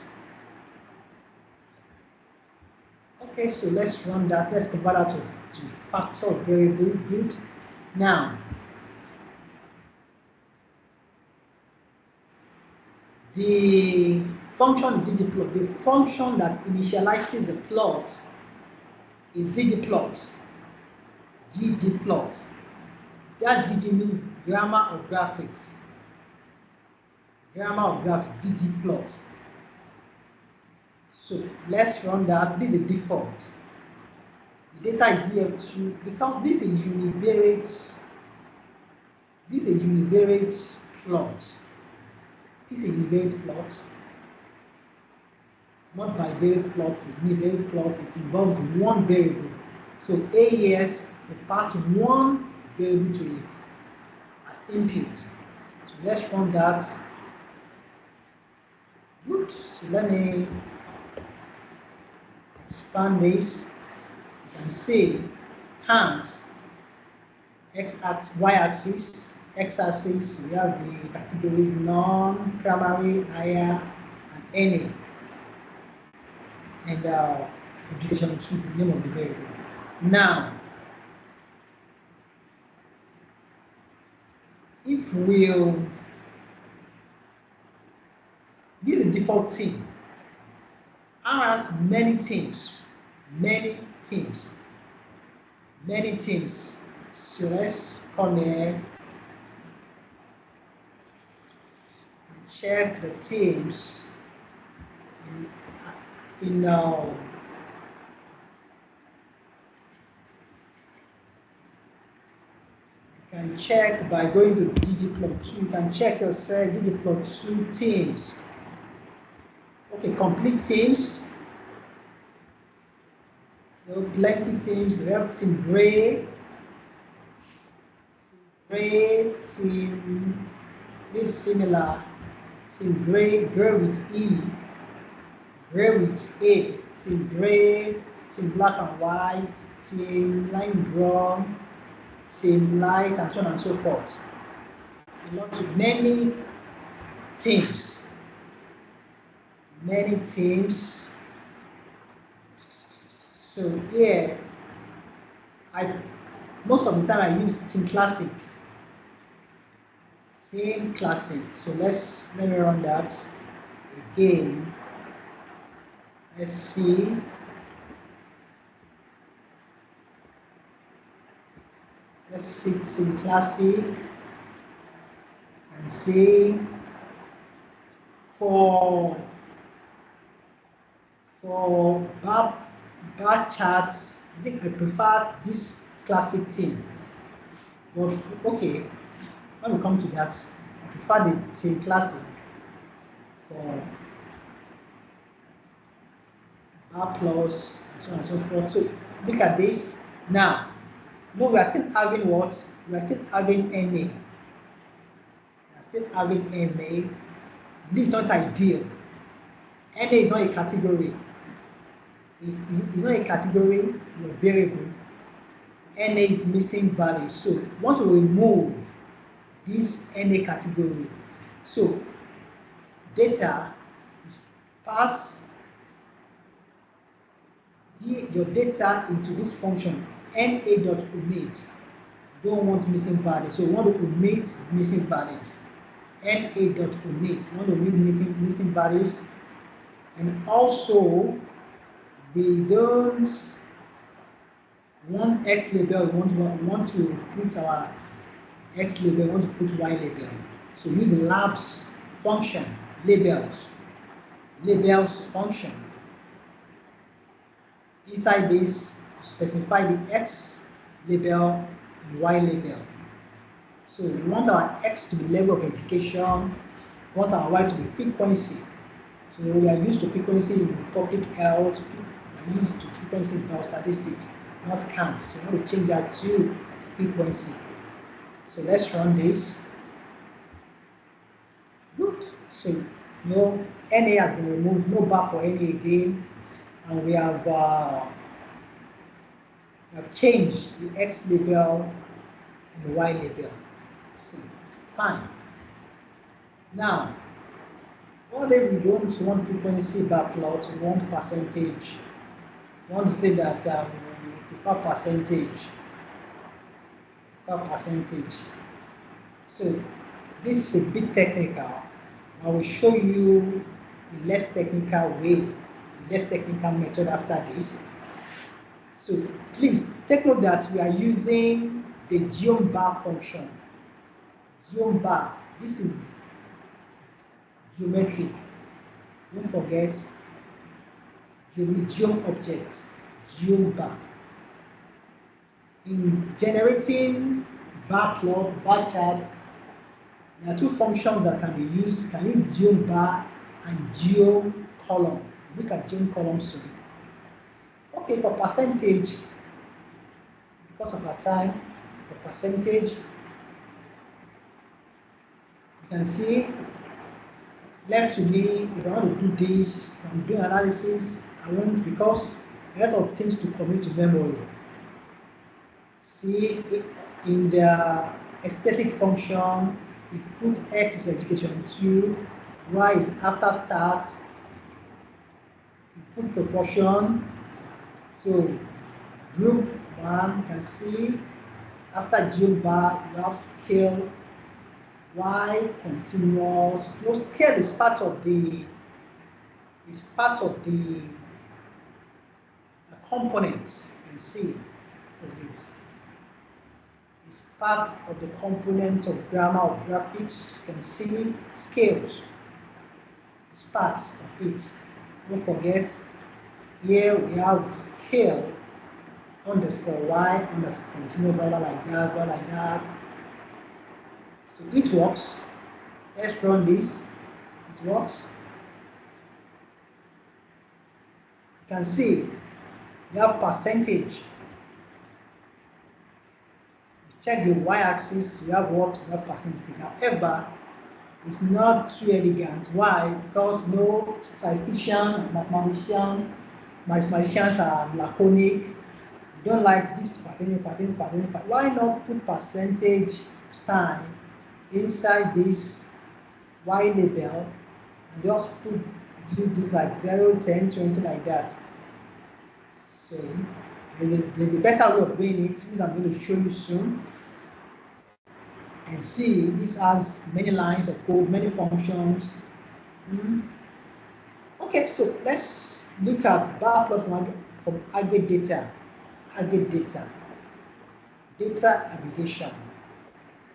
Okay, so let's run that. Let's convert that to factor variable. Good. Now, the function is ggplot. The function that initializes the plot is ggplot. ggplot. That gg means grammar of graphics. Grammar of graphics, ggplot. So let's run that. This is a default. The data is df2 because this is univariate. This is a univariate plot. This is a univariate plot, not bivariate plot. A univariate plot, it involves one variable. So AES will pass one variable to it as input. So let's run that. Good. So let me expand this. You can see counts, x-axis, y-axis, x-axis, we have the categories non, primary, higher, and any. And education 2, the name of the variable. Now, if we'll use the default theme. R has many themes, many themes. So let's come here and check the themes in you can check by going to ggplot2. You can check yourself ggplot2 themes. Okay, complete themes. So plenty themes. We have theme gray, theme is similar. Theme gray with E, gray with A, theme gray, theme black and white, theme line drawn, theme light, and so on and so forth. A lot of many themes. So here, most of the time I use theme classic. So let me run that again. Let's see. Theme classic and see for bar charts. I think I prefer this classic theme. But okay, when we come to that, I prefer the theme classic for bar plus and so on and so forth. So look at this now. No, we are still having what? We are still having NA. This is not ideal. NA is not a category. It's not a category, it's a variable. NA is missing value. So we want to remove this NA category. So data, pass your data into this function na.omit. Don't want missing values, so we want to omit missing values. na.omit, we want to omit missing values, and also we don't want X label. We want to put our X label. We want to put Y label. So use the labs function, labels function. Inside this, specify the X label and Y label. So we want our X to be level of education, we want our Y to be frequency. So we are used to frequency in public health, we are used to frequency in biostatistics, not counts. So we want to change that to frequency. So let's run this. Good. So no NA has been removed, no bar for NA again, and we have changed the X label and the Y label. See, fine. Now, what if we don't want frequency bar plot, we want percentage. We want to say that we prefer percentage. So this is a bit technical. I will show you a less technical way, a less technical method after this. So please take note that we are using the geom bar function. Geom bar, this is geometric. Don't forget geom object, geom bar. In generating bar plot, bar charts, there are two functions that can be used. You can use geom bar and geom column. Look at geom column soon. Okay, for percentage, because of our time, for percentage, you can see left to me, if I want to do this, if I'm doing analysis, I want, because a lot of things to commit to memory. See, in the aesthetic function, we put X is education 2, Y is after start, we put proportion. So group 1, you can see after geom bar you have scale, Y continuous. No, scale is part of the is part of the components. You can see as it's part of the components of grammar or graphics. You can see scales. It's parts of it. Don't forget, here we have scale underscore y underscore continue, blah like that, blah like that. So it works. Let's run this. It works. You can see you have percentage. Check the y-axis, you have what? You have percentage. However, it's not too elegant. Why? Because no statistician, mathematicians are laconic. They don't like this percentage. Why not put percentage sign inside this y label and just do this like 0, 10, 20 like that? So there's a better way of doing it, which I'm going to show you soon. And see, this has many lines of code, many functions. Okay, so let's look at bar plot from aggregate data. Data aggregation.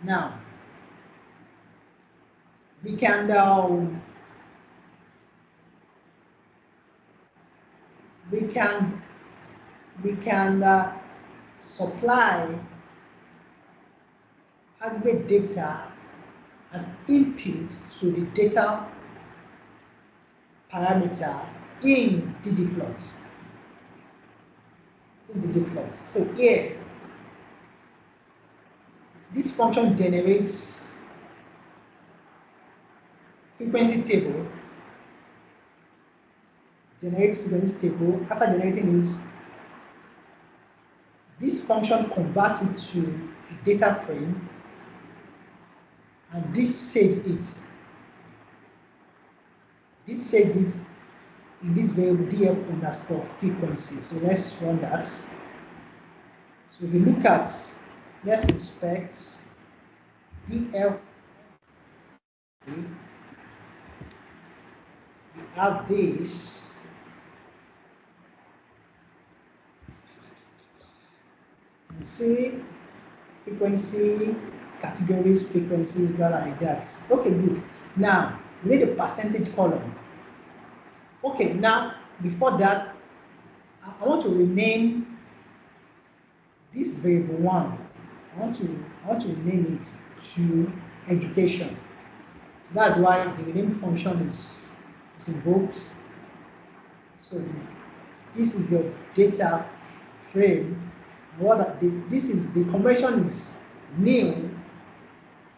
Now, we can supply aggregate data as input to the data parameter in ggplot. So here, this function generates frequency table. After generating this function converts it to a data frame, and this saves it. This saves it in this variable df underscore frequency. So let's run that. So if you look at, let's inspect df. We have this. And see frequency, categories, frequencies, blah like that. Okay, good. Now we need a percentage column. Okay, now before that, I want to rename this variable 1. I want to rename it to education. So that's why the rename function is invoked. So this is your data frame. This is the convention is new.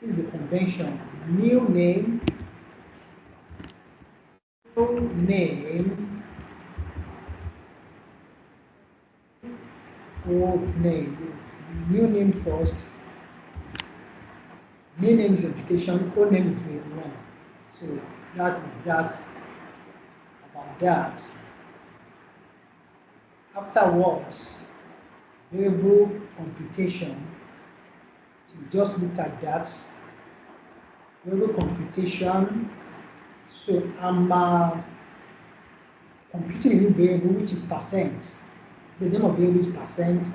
This is the convention. New name. Old name. New name first. New name is education. Old name is grade 1. So that about that. Afterwards, variable computation. So we just looked at that. Variable computation. So I'm computing a new variable which is percent. The name of variable is percent,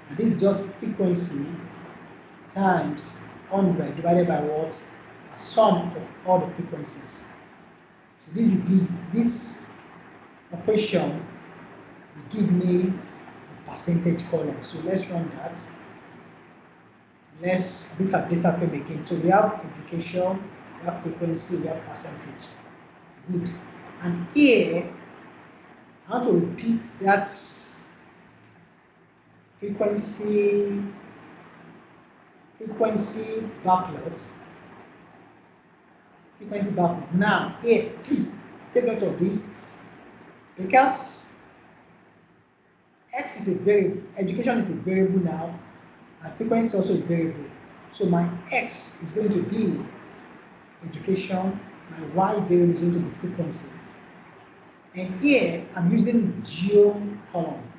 and this is just frequency times 100 divided by what? A sum of all the frequencies. So this will give this operation will give me the percentage column. So let's run that. Let's look at data frame again. So we have education, we have frequency, we have percentage. Good. And here I want to repeat that frequency bar plot. Now here, please take note of this, because x is a variable, education is a variable now, and frequency is also a variable. So my x is going to be education, my y variable is going to be frequency. And here I'm using geom column.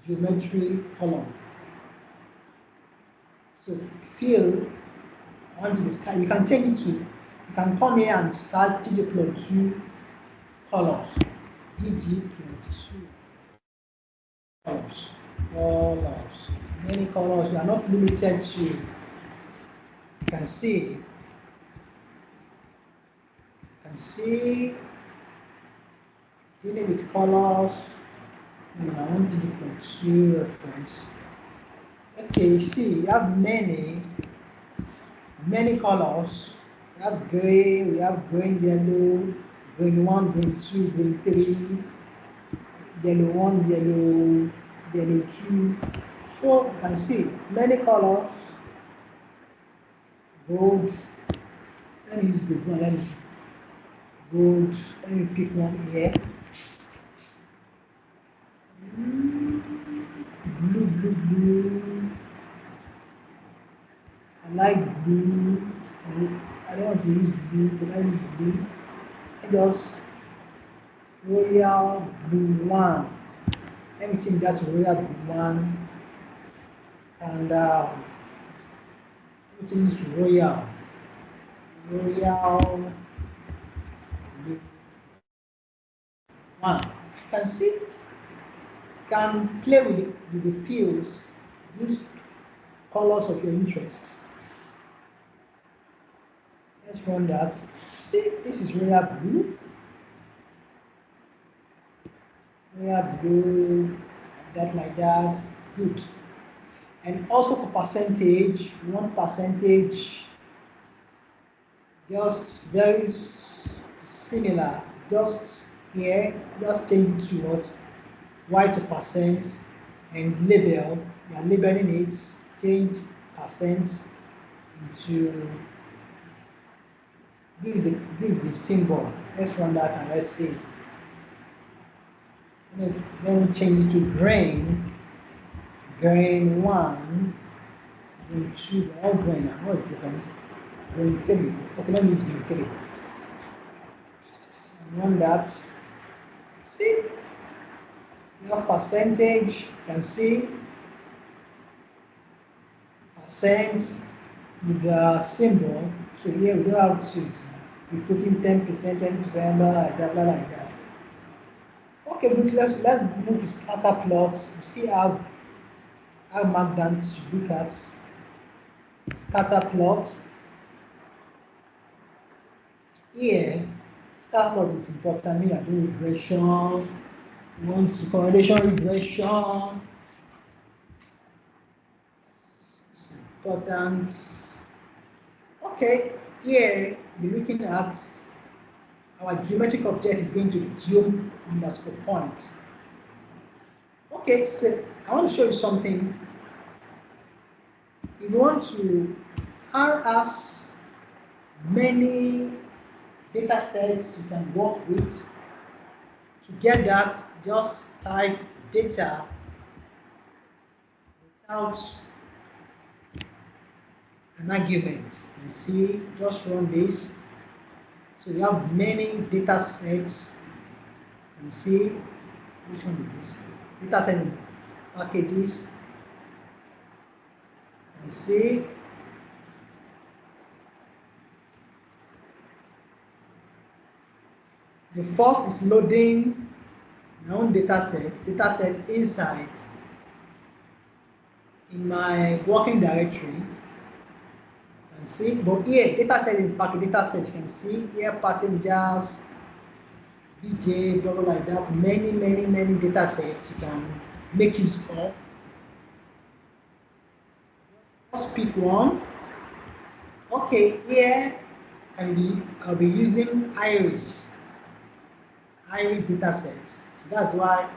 Geometry column. So fill, I want to be sky. We can change it to You can come here and search DG+2 colors. DG+2 colors. Colors. Many colors. You are not limited to. You can see. You can see. Dealing with colors. I want DG+2 reference. Okay, see, you have many colors. We have gray, we have green, yellow, green 1, green 2, green 3, yellow 1, yellow 2. So you can see many colors. Gold. Let me use gold one. Let me see. Gold. Let me pick one here. Blue. I like blue. I don't want to use blue, so I use blue. I just royal blue 1. Let me change that to royal blue 1. And let me change this to royal blue 1. You can see, you can play with the fields, use colors of your interest. Let's run that. See, this is royal blue. Royal blue, like that. Good. And also for percentage, you want percentage just very similar. Just here, just change it to what? Y to percent, and label. You are labeling it. Change percent into. This is the symbol. Let's run that and let's see. Let me change it to green. Green 1, green 2, they're all green. What is the difference? Green 3. Okay, let me use green 3. Run that. See? You have percentage. You can see percent with the symbol. So here we don't have to be putting 10%, 20%, blah like that, blah like that. Okay, good. Let's move to scatter plots. We still have markdown to look at. Scatter plot. Here, scatter plot is important. We are doing regression. We want to correlation regression. It's important. Okay, here we're looking at our geometric object is going to be geo_point. Okay, so I want to show you something. If you want to has many data sets you can work with, to get that, just type data without an argument. You see, just run this. So you have many data sets. And see, which one is this? Data set in packages. And see, the first is loading my own data set inside in my working directory. You can see, but here data set in package data set, you can see here passengers, BJ, blah blah like that. Many data sets you can make use of. Just pick one. Okay, here I'll be using iris data sets. So that's why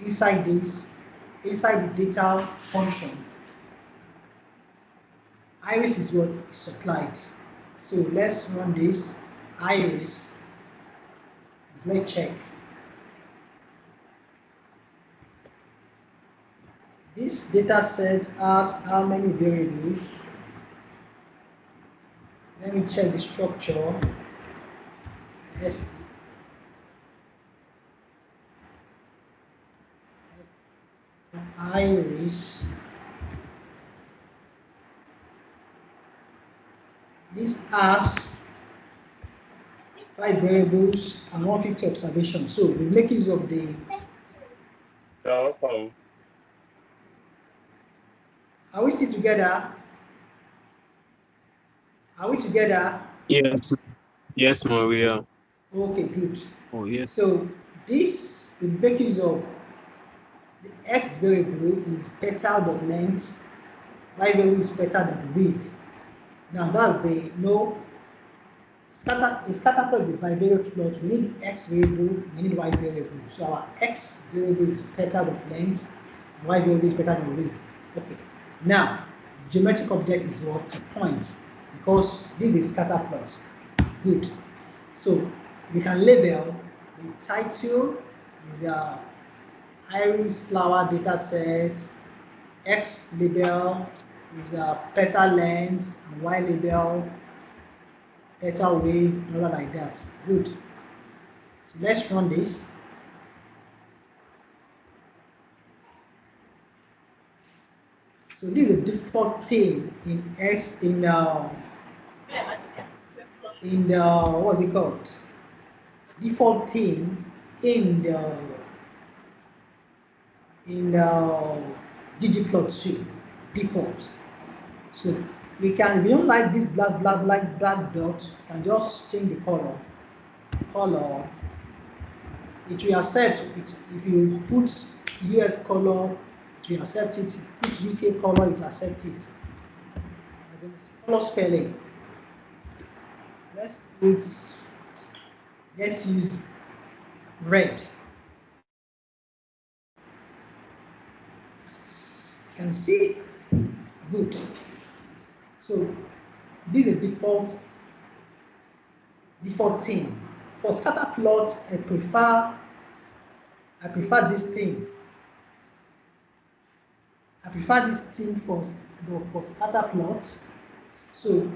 inside the data function, iris is what is supplied. So let's run this iris. Let's check. This data set has how many variables? Let me check the structure. Iris. This has 5 variables, and 150 observations. So we make use of the. Okay. Are we still together? Are we together? Yes. Yes, Maria. Okay, good. Oh, yes. So this we make use of the x variable is beta dot length, y variable is beta dot width. Now that's the no a scatter plot is the bivariate plot. We need the x variable, we need y variable. So our x variable is beta dot length, and y variable is beta dot width. Okay. Now geometric object is what? Point, because this is scatter plot. Good. So we can label the title is iris flower data set, x label is petal length, and y label petal width, blah, blah, like that. Good. So let's run this. So this is a default thing in x in the what's it called? Default thing in the ggplot2 default. So we can, if we don't like this black dot, we can just change the color. It will accept it. If you put US color, it will accept it. Put UK color, it will accept it. As in color spelling. Let's use red. You can see, good. So this is a default thing. For scatter plots, I prefer this thing. I prefer this thing for scatter plots. So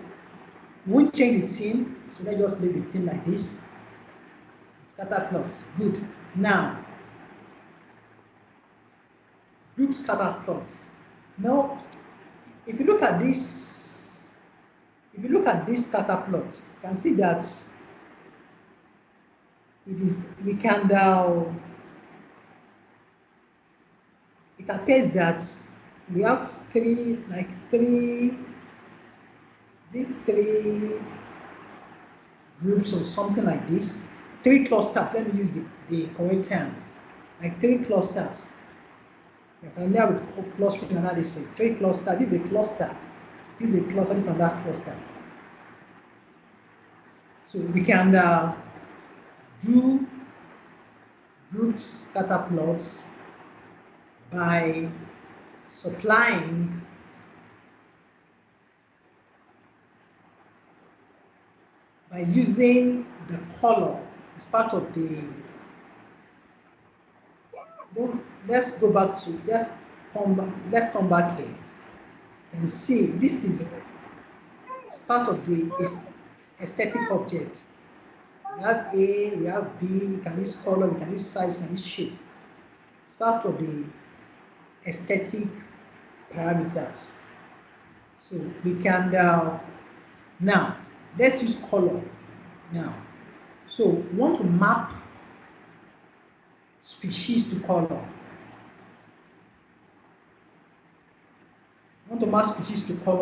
we won't change the theme, so let's just leave the theme like this. Scatter plots, good. Now, group scatter plots. Now, if you look at this scatter plot, you can see that it appears that we have three groups or something like this. 3 clusters, let me use the correct term, like 3 clusters. You're familiar with clustering analysis. 3 clusters, this is a cluster, this is a cluster, this is another cluster. So we can do grouped scatter plots by supplying by using the color as part of the. Let's go back to let's come back here and see this is part of the aesthetic object. We have A, we have B, we can use color, we can use size, we can use shape. It's part of the aesthetic parameters. So we can now let's use color now. So we want to map species to color.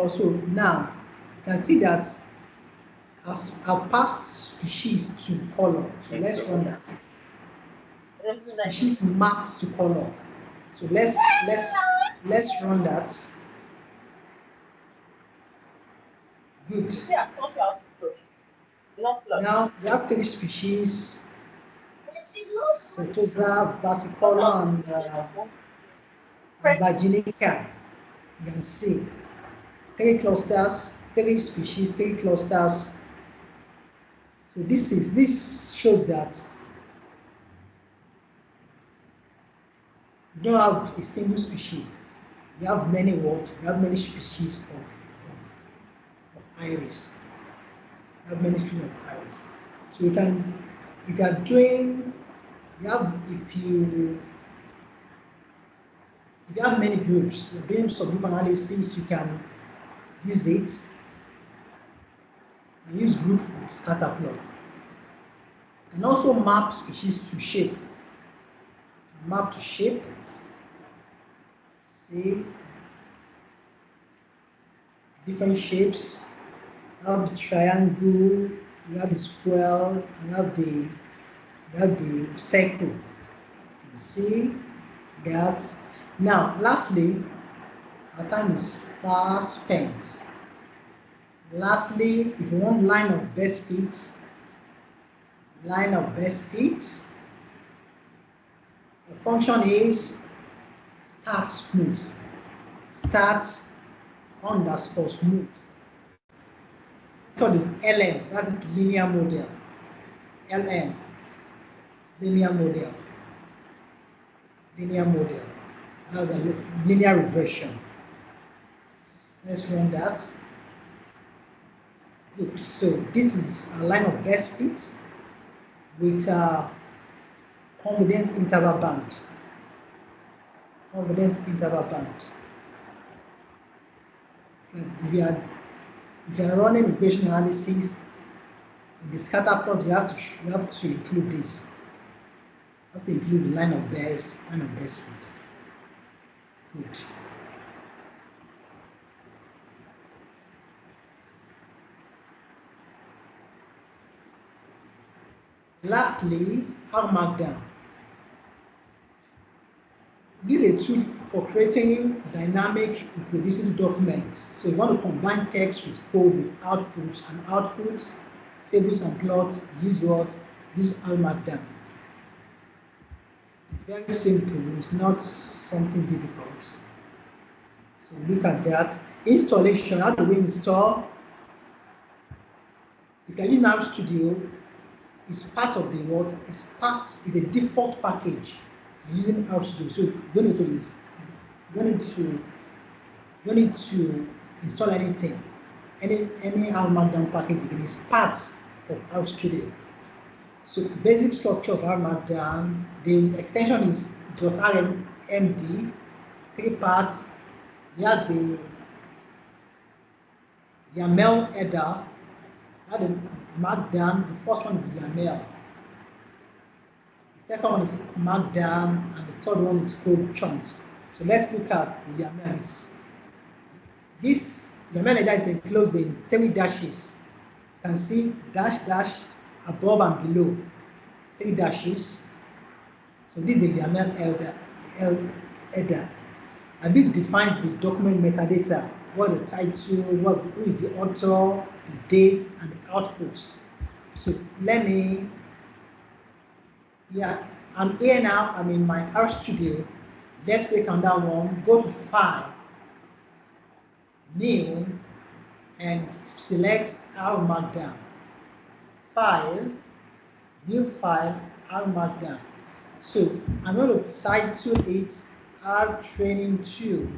So now you can see that as I've passed species to color. So let's run that. Species mapped to color. So let's run that. Good. Now we have 3 species: Setosa, versicolor, and Vaginica. You can see 3 clusters, 3 species, 3 clusters. So this shows that we don't have a single species. We have many species of iris. We have many species of iris. So you can, if you are doing, if you have many groups, you're doing subgroup analysis, you can use it and use group with scatter plot. And also map species to shape. Map to shape. See different shapes. You have the triangle, you have the square, you have the circle. You see that. Now, lastly, our time is fast spent. Lastly, if you want line of best fit, the function is start smooth. Start underscore smooth. Method is LM, that is linear model. LM, linear model. That's a linear regression. Let's run that. Good. So this is a line of best fit with a confidence interval band. If you are running regression analysis in the scatter plot, you have to include this. You have to include the line of best fit. Good. Lastly, R Markdown. This is a tool for creating dynamic reproducible documents. So you want to combine text with code with outputs and outputs, tables and plots, use what? Use R Markdown. It's very simple, it's not something difficult. So look at that. Installation, how do we install? If you're using R Studio, it's part of the what? It's a default package. I'm using R Studio. So you don't need to install anything. Any R Markdown package is part of R Studio. So basic structure of R Markdown, the extension is .rmd, 3 parts. We have the YAML header, the Markdown. The first one is YAML. The second one is Markdown, and the third one is code chunks. So let's look at the YAML. This YAML header is enclosed in 3 dashes. You can see dash above and below, 3 dashes. So this is the YAML header, and this defines the document metadata. What the title, who is the author, the date, and the output. So let me, I'm here now. I'm in my R Studio. Let's click on that one. Go to File, New, and select R Markdown. File, New File, R Markdown. So I'm going to title it R Training 2.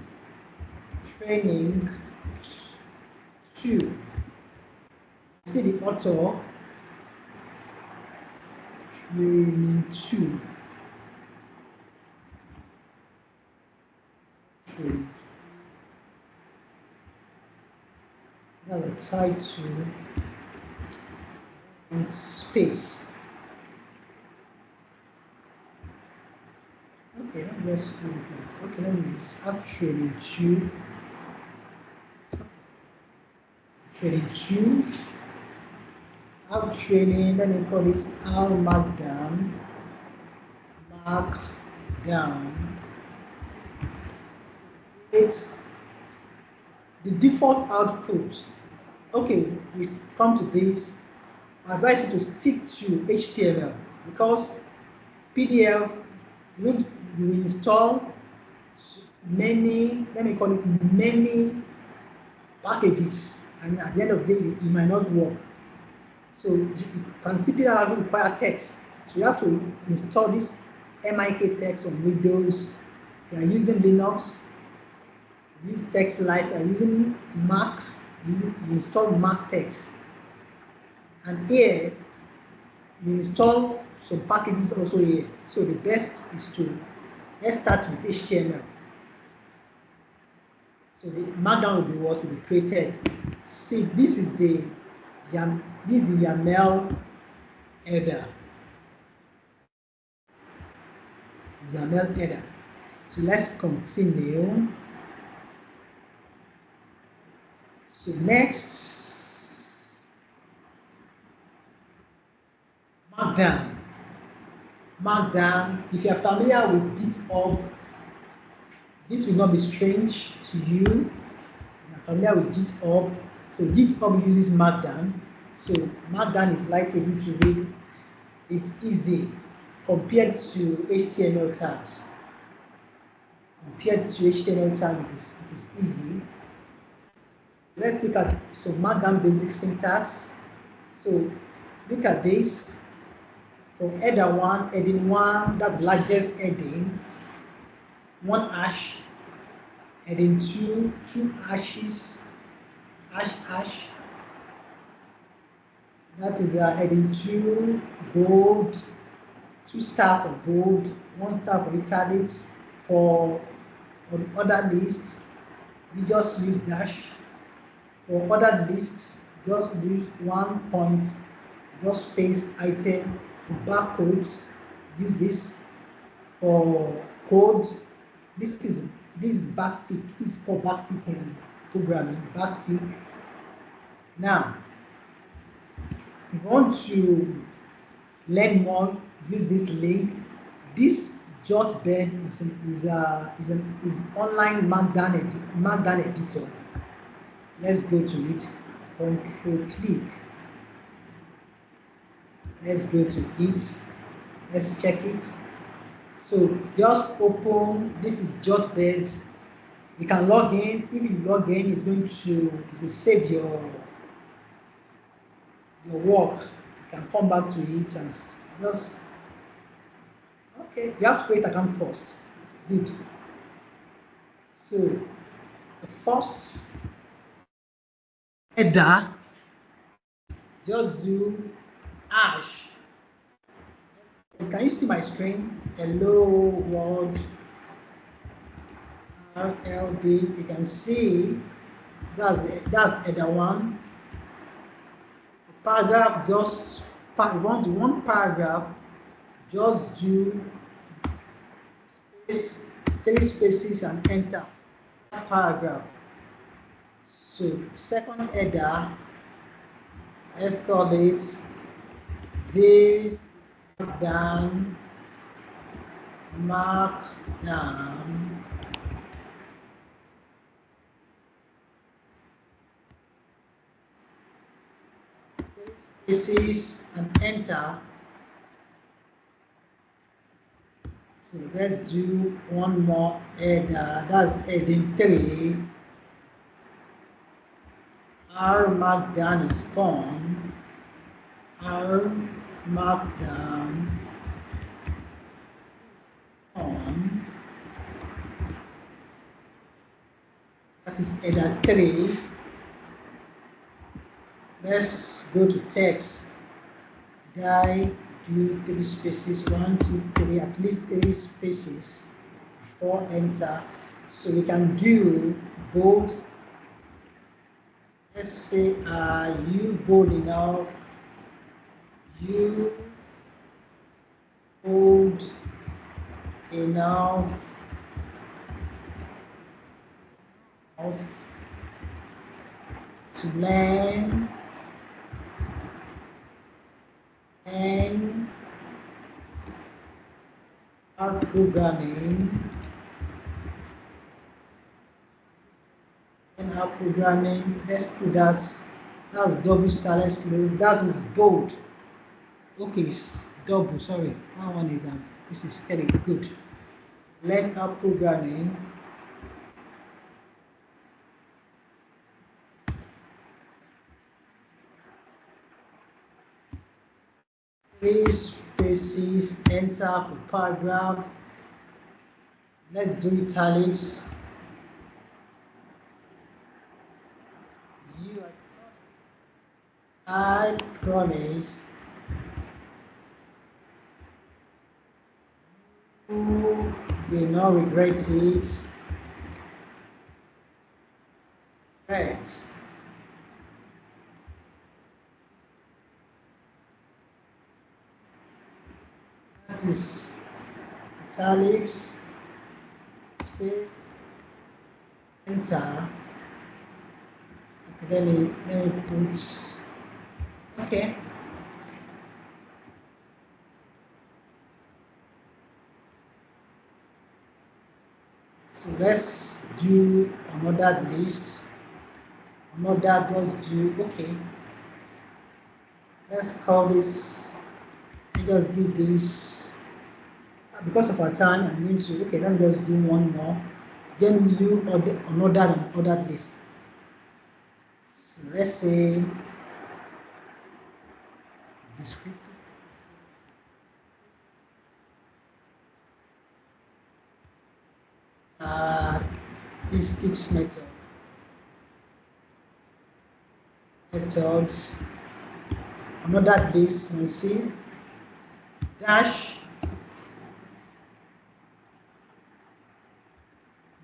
Training 2. See the author. Training 2. That's the title and space. Okay, let's do it like, okay, let me use Training 2. Training 2. Training, let me call it R Markdown. It's the default output. Okay, we come to this. I advise you to stick to HTML because PDF, you install many, let me call it many packages, and at the end of the day, it might not work. So you can see PDF require text. So you have to install this MIK text on Windows. If you are using Linux, use text like. If you are using Mac, you install Mac text. And here, you install some packages also here. So the best is let's start with HTML. So the Markdown will be what will be created. See, this is the YAML header. YAML header. So let's continue. So next, Markdown. Markdown, if you are familiar with GitHub, this will not be strange to you. You are familiar with GitHub. So GitHub uses Markdown. So Markdown is lightweight to read. It's easy compared to HTML tags. Compared to HTML tags, it is easy. Let's look at some Markdown basic syntax. So look at this. For header 1, heading 1, that's the largest heading, 1 hash. Heading 2, 2 hashes, hash. That is heading 2, bold, 2 star for bold, 1 star for italics. For on other lists, we just use dash. For other lists, just use 1 point, just space item. For barcodes, use this. For code, this is backtick. This is for backtick in programming. Backtick. Now, if you want to learn more, use this link. This Jotbed is online Markdown editor. Let's go to it. Control click. Let's go to it. Let's check it. So just open. This is Jotbed. You can log in. If you log in, it will save your work. You can come back to it and just okay. You have to create an account first. Good. So the first header, just do hash. Can you see my screen? Hello world. RLD. You can see that's header 1. Paragraph, just one paragraph, just do space, 3 spaces and enter paragraph. So second header, let's call it this markdown. Spaces and enter. So let's do one more header. That's heading 3. R markdown is fun. R markdown on. That is header 3. Let's go to text. Do 3 spaces, 1, 2, 3, at least 3 spaces before enter. So we can do bold. Let's say, are you bold enough? You bold enough to learn and our programming let's put that's double star. Let's close. That is bold. Okay, it's double, sorry, that one is this is steady. Good. Learn our programming. Three spaces, enter for paragraph. Let's do italics. I promise you will not regret it. Right. That is italics, space, enter. Okay, let me put, okay. So let's do another list. Another just do, okay. Let's call this, just give this, because of our time, I'm going to, okay, let me just do one more. Then do another list. So let's say descriptive statistics methods, another list, you see, dash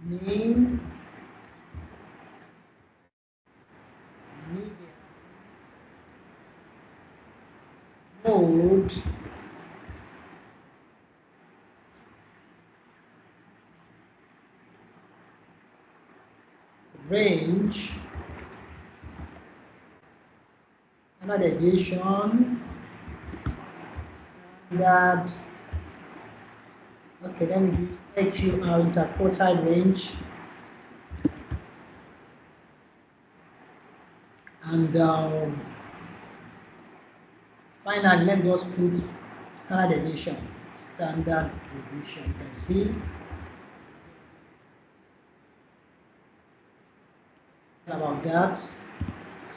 name media mode range, standard deviation, standard, okay, let me use AQR interquartile range, and finally let me just put standard deviation. Standard deviation, you can see. About that. So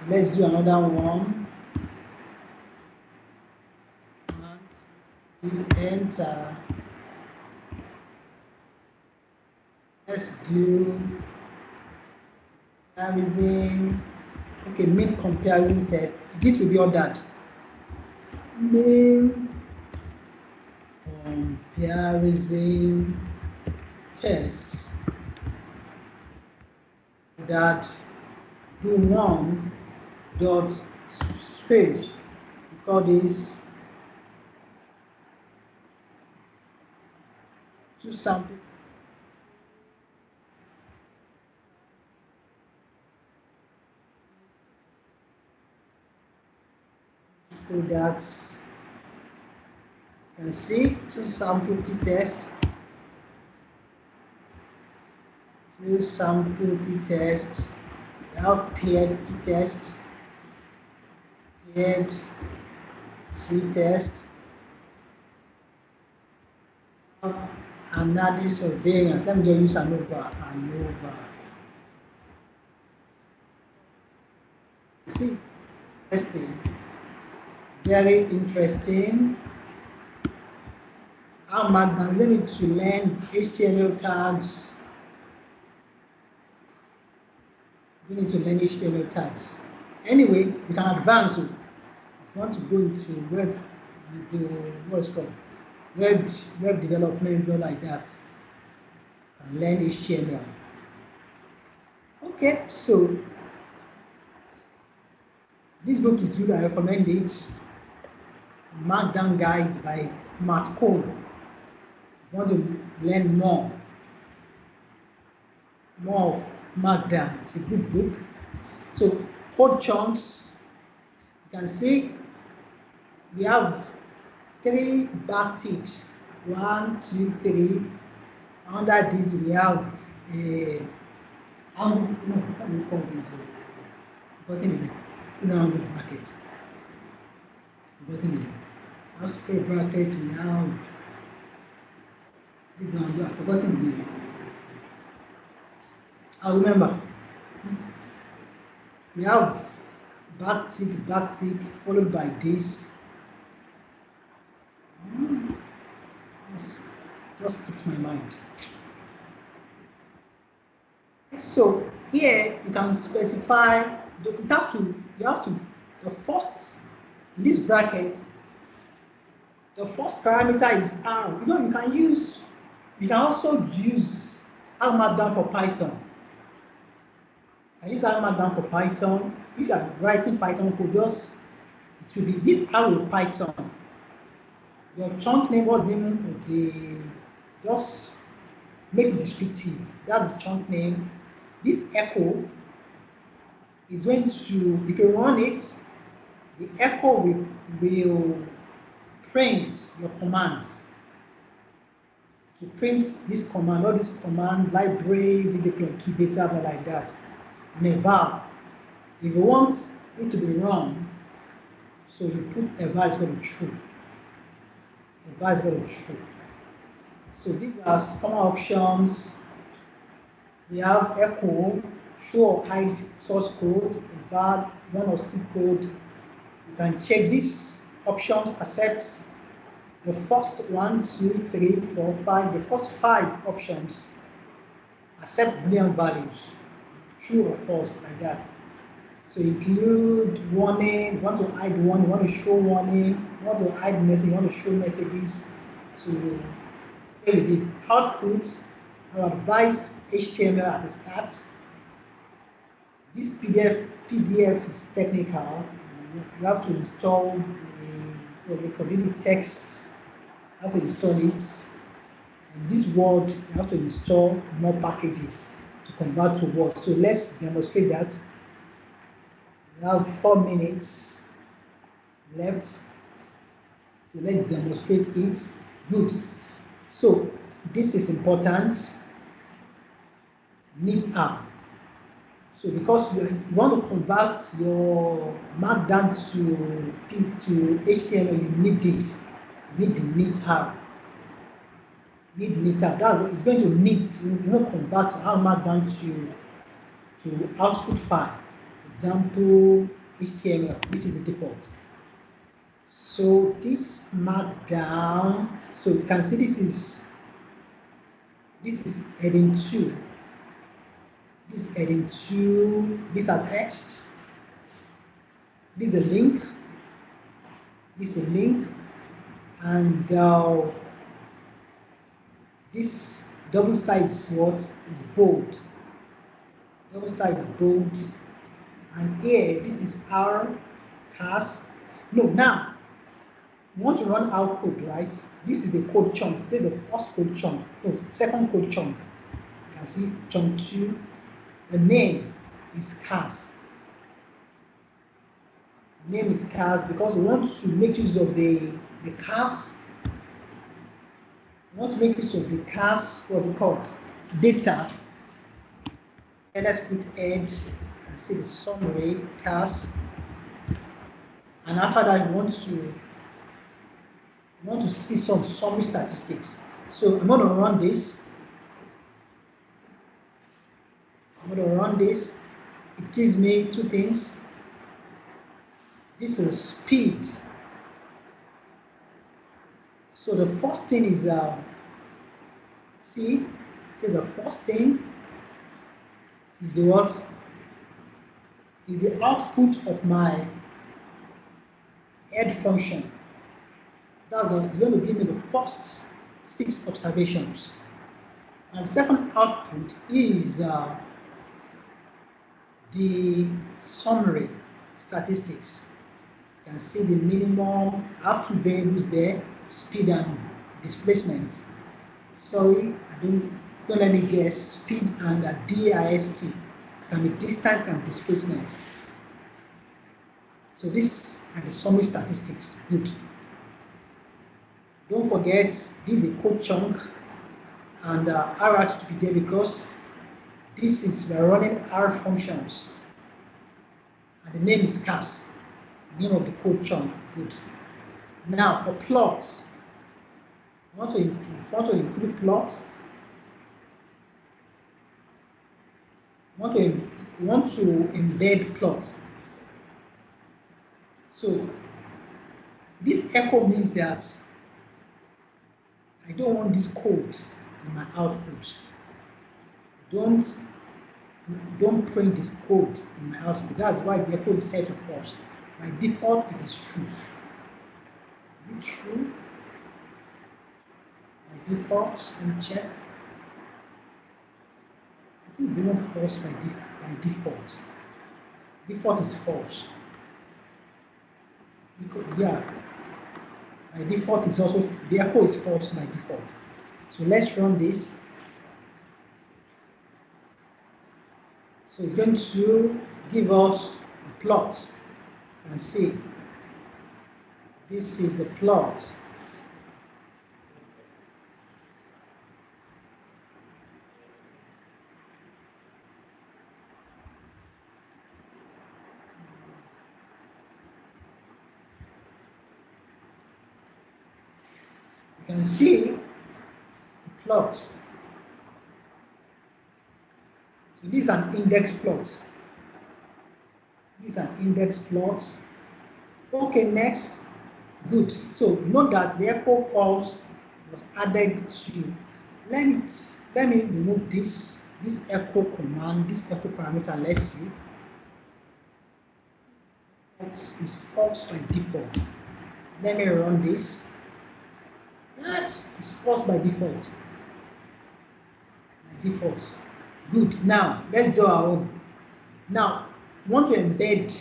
let's do another one. And we enter. Let's do comparison. Okay, mean comparison test. This will be ordered. Mean comparison tests. That do one dot space. We call this to sample. So that's, you can see, to sample t-test. To sample t-test. We have paired t-test, paired c-test, analysis of variance. Let me just use ANOVA. See, interesting, very interesting. How Magda, we need to learn HTML tags. We need to learn HTML tags. Anyway, we can advance. If you want to go into web, what's called web development, not like that, and learn HTML. Okay, so this book is good. I recommend it. Markdown Guide by Matt Cole. If you want to learn more of Markdown, it's a good book. So code chunks, you can see we have 3 backticks. 1, 2, 3. Under this we have a angle. No, what do we call this? Button. This is angle bracket. Button. Now square bracket. Now this is angle. I've forgotten the name. I remember. We have backtick, followed by this. Just skipped my mind. So here you can specify. You have to the first in this bracket. The first parameter is R. You know, you can also use R Markdown for Python. I use R Markdown for Python. If you are writing Python code, it will be this R with Python. Your chunk name was the name of the Just make it descriptive. That's the chunk name. This echo is going to, if you run it, the echo will print your commands. To print this command, all this command, library, DDP2 data, blah, like that, and a var. If you want it to be run, so you put a var is going to be true. A var is going to be true. So these are common options. We have echo, show or hide source code, a var, run or skip code. You can check these options, accept the first 1, 2, 3, 4, 5, the first 5 options, accept Boolean values, true or false, like that. So include warning, you want to hide warning, you want to show warning, you want to hide message, you want to show messages. So play with this. Output, I advise HTML at the start. This PDF is technical. You have to install the text. You have to install it. And this Word, you have to install more packages to convert to Word. So let's demonstrate that. We have 4 minutes left. So let's demonstrate it. Good. So this is important. Neat app. So because you want to convert your Markdown to HTML, you need this. You need the neat app. Need neat app. That's what it's going to need. You know, convert our Markdown to output file. Example HTML, which is the default. So this Markdown. So you can see this is heading 2. This is heading 2. These are text. This is a link. This is a link. And this double star is what? Is bold. Double star is bold. And here, this is our cast. No, now, you want to run our code, right? This is the code chunk. This is the first code chunk. No, second code chunk. You can see chunk 2. The name is cast. The name is cast because we want to make use of the cast. We want to make use of the cast, what's it called? Data. And let's put head and see the summary cast. And after that, we want to see some summary statistics. So I'm going to run this. I'm going to run this. It gives me 2 things. This is speed. So the first thing is, see, here's the first thing is the what? Is the output of my head function. It's going to give me the first 6 observations. And the second output is the summary statistics. You can see the minimum. I have 2 variables there, speed and displacement. Sorry, don't let me guess. Speed and DIST. It can be distance and displacement. So this are the summary statistics. Good. Don't forget, this is a code chunk, and R has to be there because this is we're running R functions, and the name is cast. Name of the code chunk. Good. Now for plots, you want to include plots. You want to embed plots. So this echo means that I don't want this code in my output. Don't print this code in my output. That's why the echo is set to false. By default, it is true. Is it true? By default, let me check. I think it's even false by default. Default is false. Yeah. By default, it's also the echo is false by default. So let's run this. So it's going to give us a plot. And see, this is the plot. You can see the plot. So this is an index plot. This is an index plot. Okay, next. Good. So note that the echo false was added to. Let me remove this echo command, this echo parameter. Let's see. Is false by default. Let me run this. Yes, it's false by default. By default. Good. Now let's do our own. Now want to embed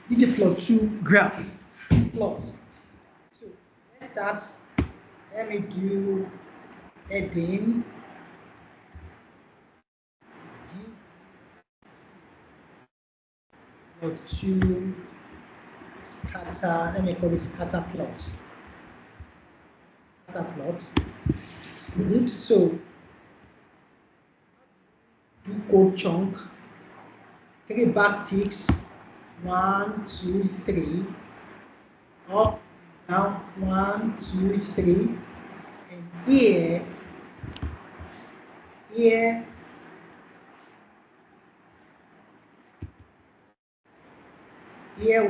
ggplot2 graph plot. So let's start. Let me do heading ggplot2 scatter. Let me call it scatter plot. Good. So do code chunk. 3 backticks. 1, 2, 3. Up, down. 1, 2, 3. And here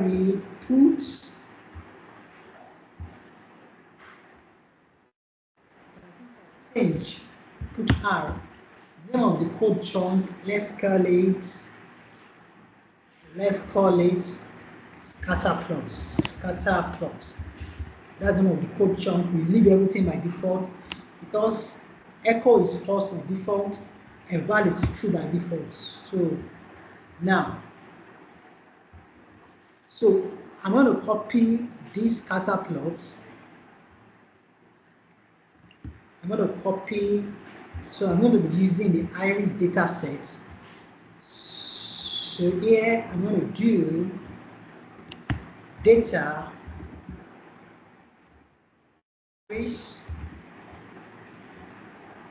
we put change, put R. Name of the code chunk, let's call it scatter plot. That's the name of the code chunk. We leave everything by default because echo is false by default and val is true by default. So now, I'm going to copy this scatter plot. I'm going to be using the iris data set. So here I'm going to do data iris.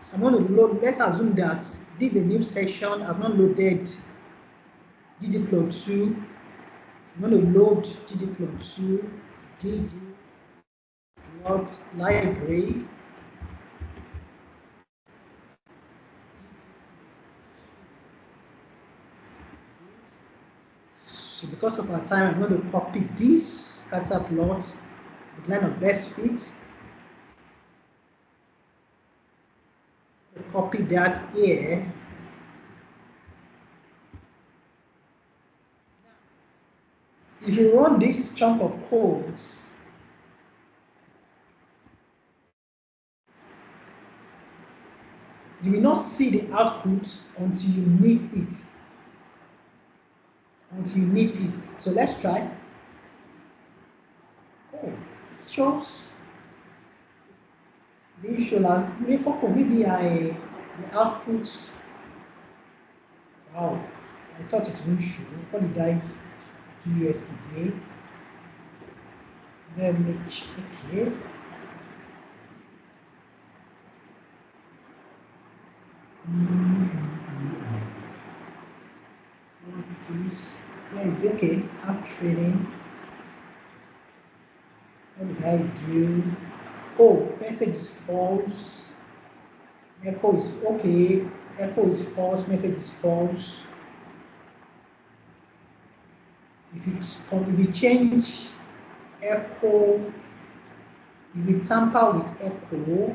So I'm going to load. Let's assume that this is a new session. I've not loaded ggplot2. So I'm going to load ggplot2 ggplot library. So because of our time, I'm going to copy this scatter plot with line of best fit. Copy that here. If you run this chunk of codes, you will not see the output until you meet it. So let's try. Oh, it shows. They show us. Maybe the output. Wow, I thought it wouldn't show. What did I do yesterday? Let me check here. Where is it? Okay, app training. What did I do? Oh, message is false. Echo is okay. Echo is false. Message is false. If you change echo, if you tamper with echo,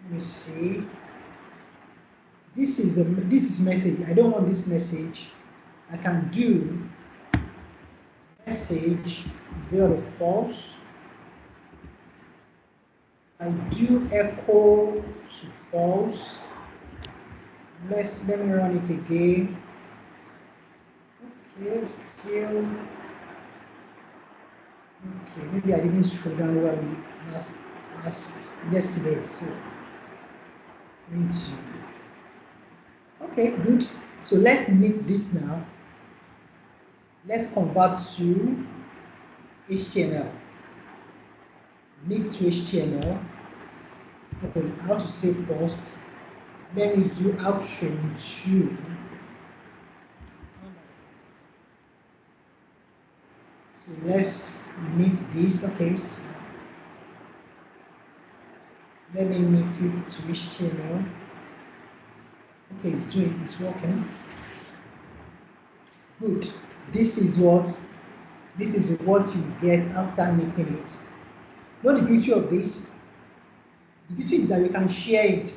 let me see. This is message. I don't want this message. I can do message 0 to false. I do echo to false. Let me run it again. Okay, still okay. Maybe I didn't scroll down well last last yesterday, so going to okay, good. So let's meet this now. Let's convert to HTML. Need to HTML. Okay, how to say first. Let me do outtrain to. So let's meet this. Okay, so let me meet it to HTML. Okay, it's working. Good. This is what you get after meeting it. What the beauty of this? The beauty is that you can share it.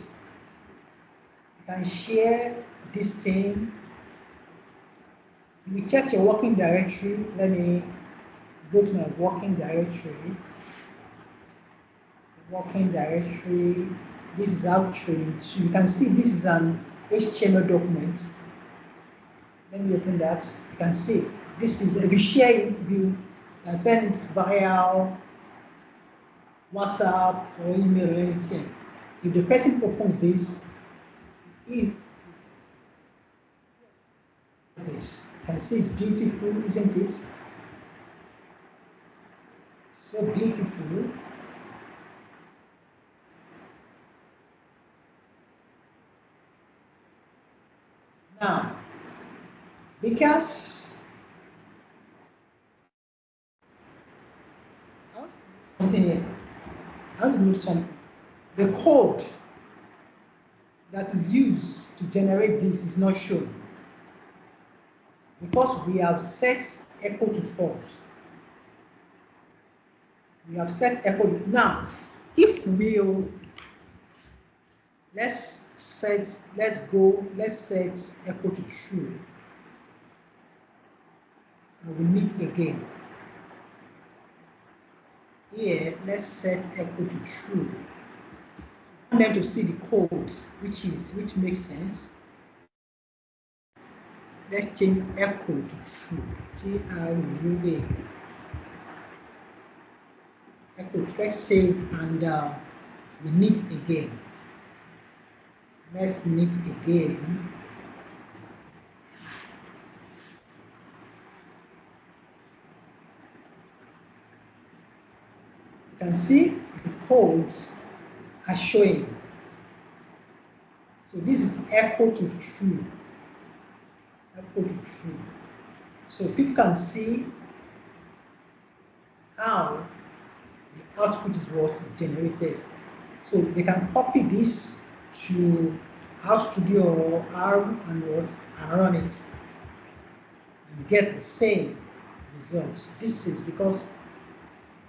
You can share this thing. If you check your working directory, let me go to my working directory. Working directory. This is out training 2. You can see this is an HTML document. Let me open that. You can see this is, if you share it, you can send it via WhatsApp or email or anything. If the person opens this, this, you can see it's beautiful, isn't it? So beautiful. Now, because something here, I want to know something. The code that is used to generate this is not shown because we have set echo to false. We have set echo. Now, if we'll let's set echo to true, and we meet again. Here, let's set echo to true. I want them to see the code, which makes sense. Let's change echo to true. TRUA. Echo. Let's save and we meet again. Let's meet again. You can see the codes are showing. So this is echo to true. Echo to true. So people can see how the output is what is generated. So they can copy this to RStudio or R and what and run it and get the same results. This is because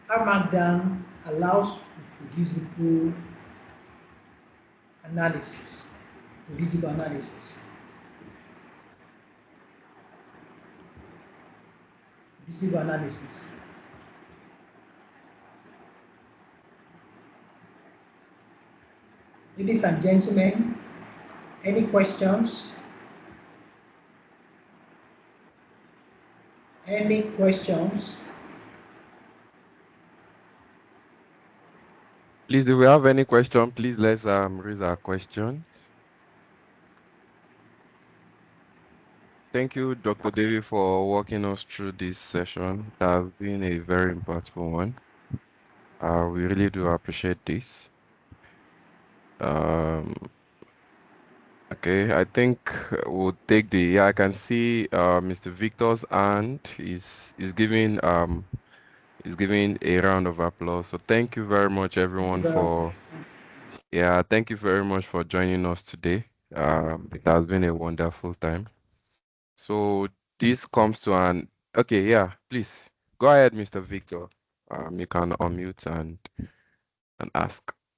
R Markdown allows reproducible analysis. Reproducible analysis. Reproducible analysis. Ladies and gentlemen, any questions? Any questions? Please, do we have any question? Please let's raise our question. Thank you, Dr. David, for walking us through this session. It has been a very impactful one. We really do appreciate this. Um, okay, I think we'll take the, yeah, I can see Mr. Victor's hand is giving a round of applause. So thank you very much, Thank you everyone, very much. for, yeah, thank you very much for joining us today. It has been a wonderful time. So this comes to an, okay, yeah, please go ahead, Mr. Victor. You can unmute and ask.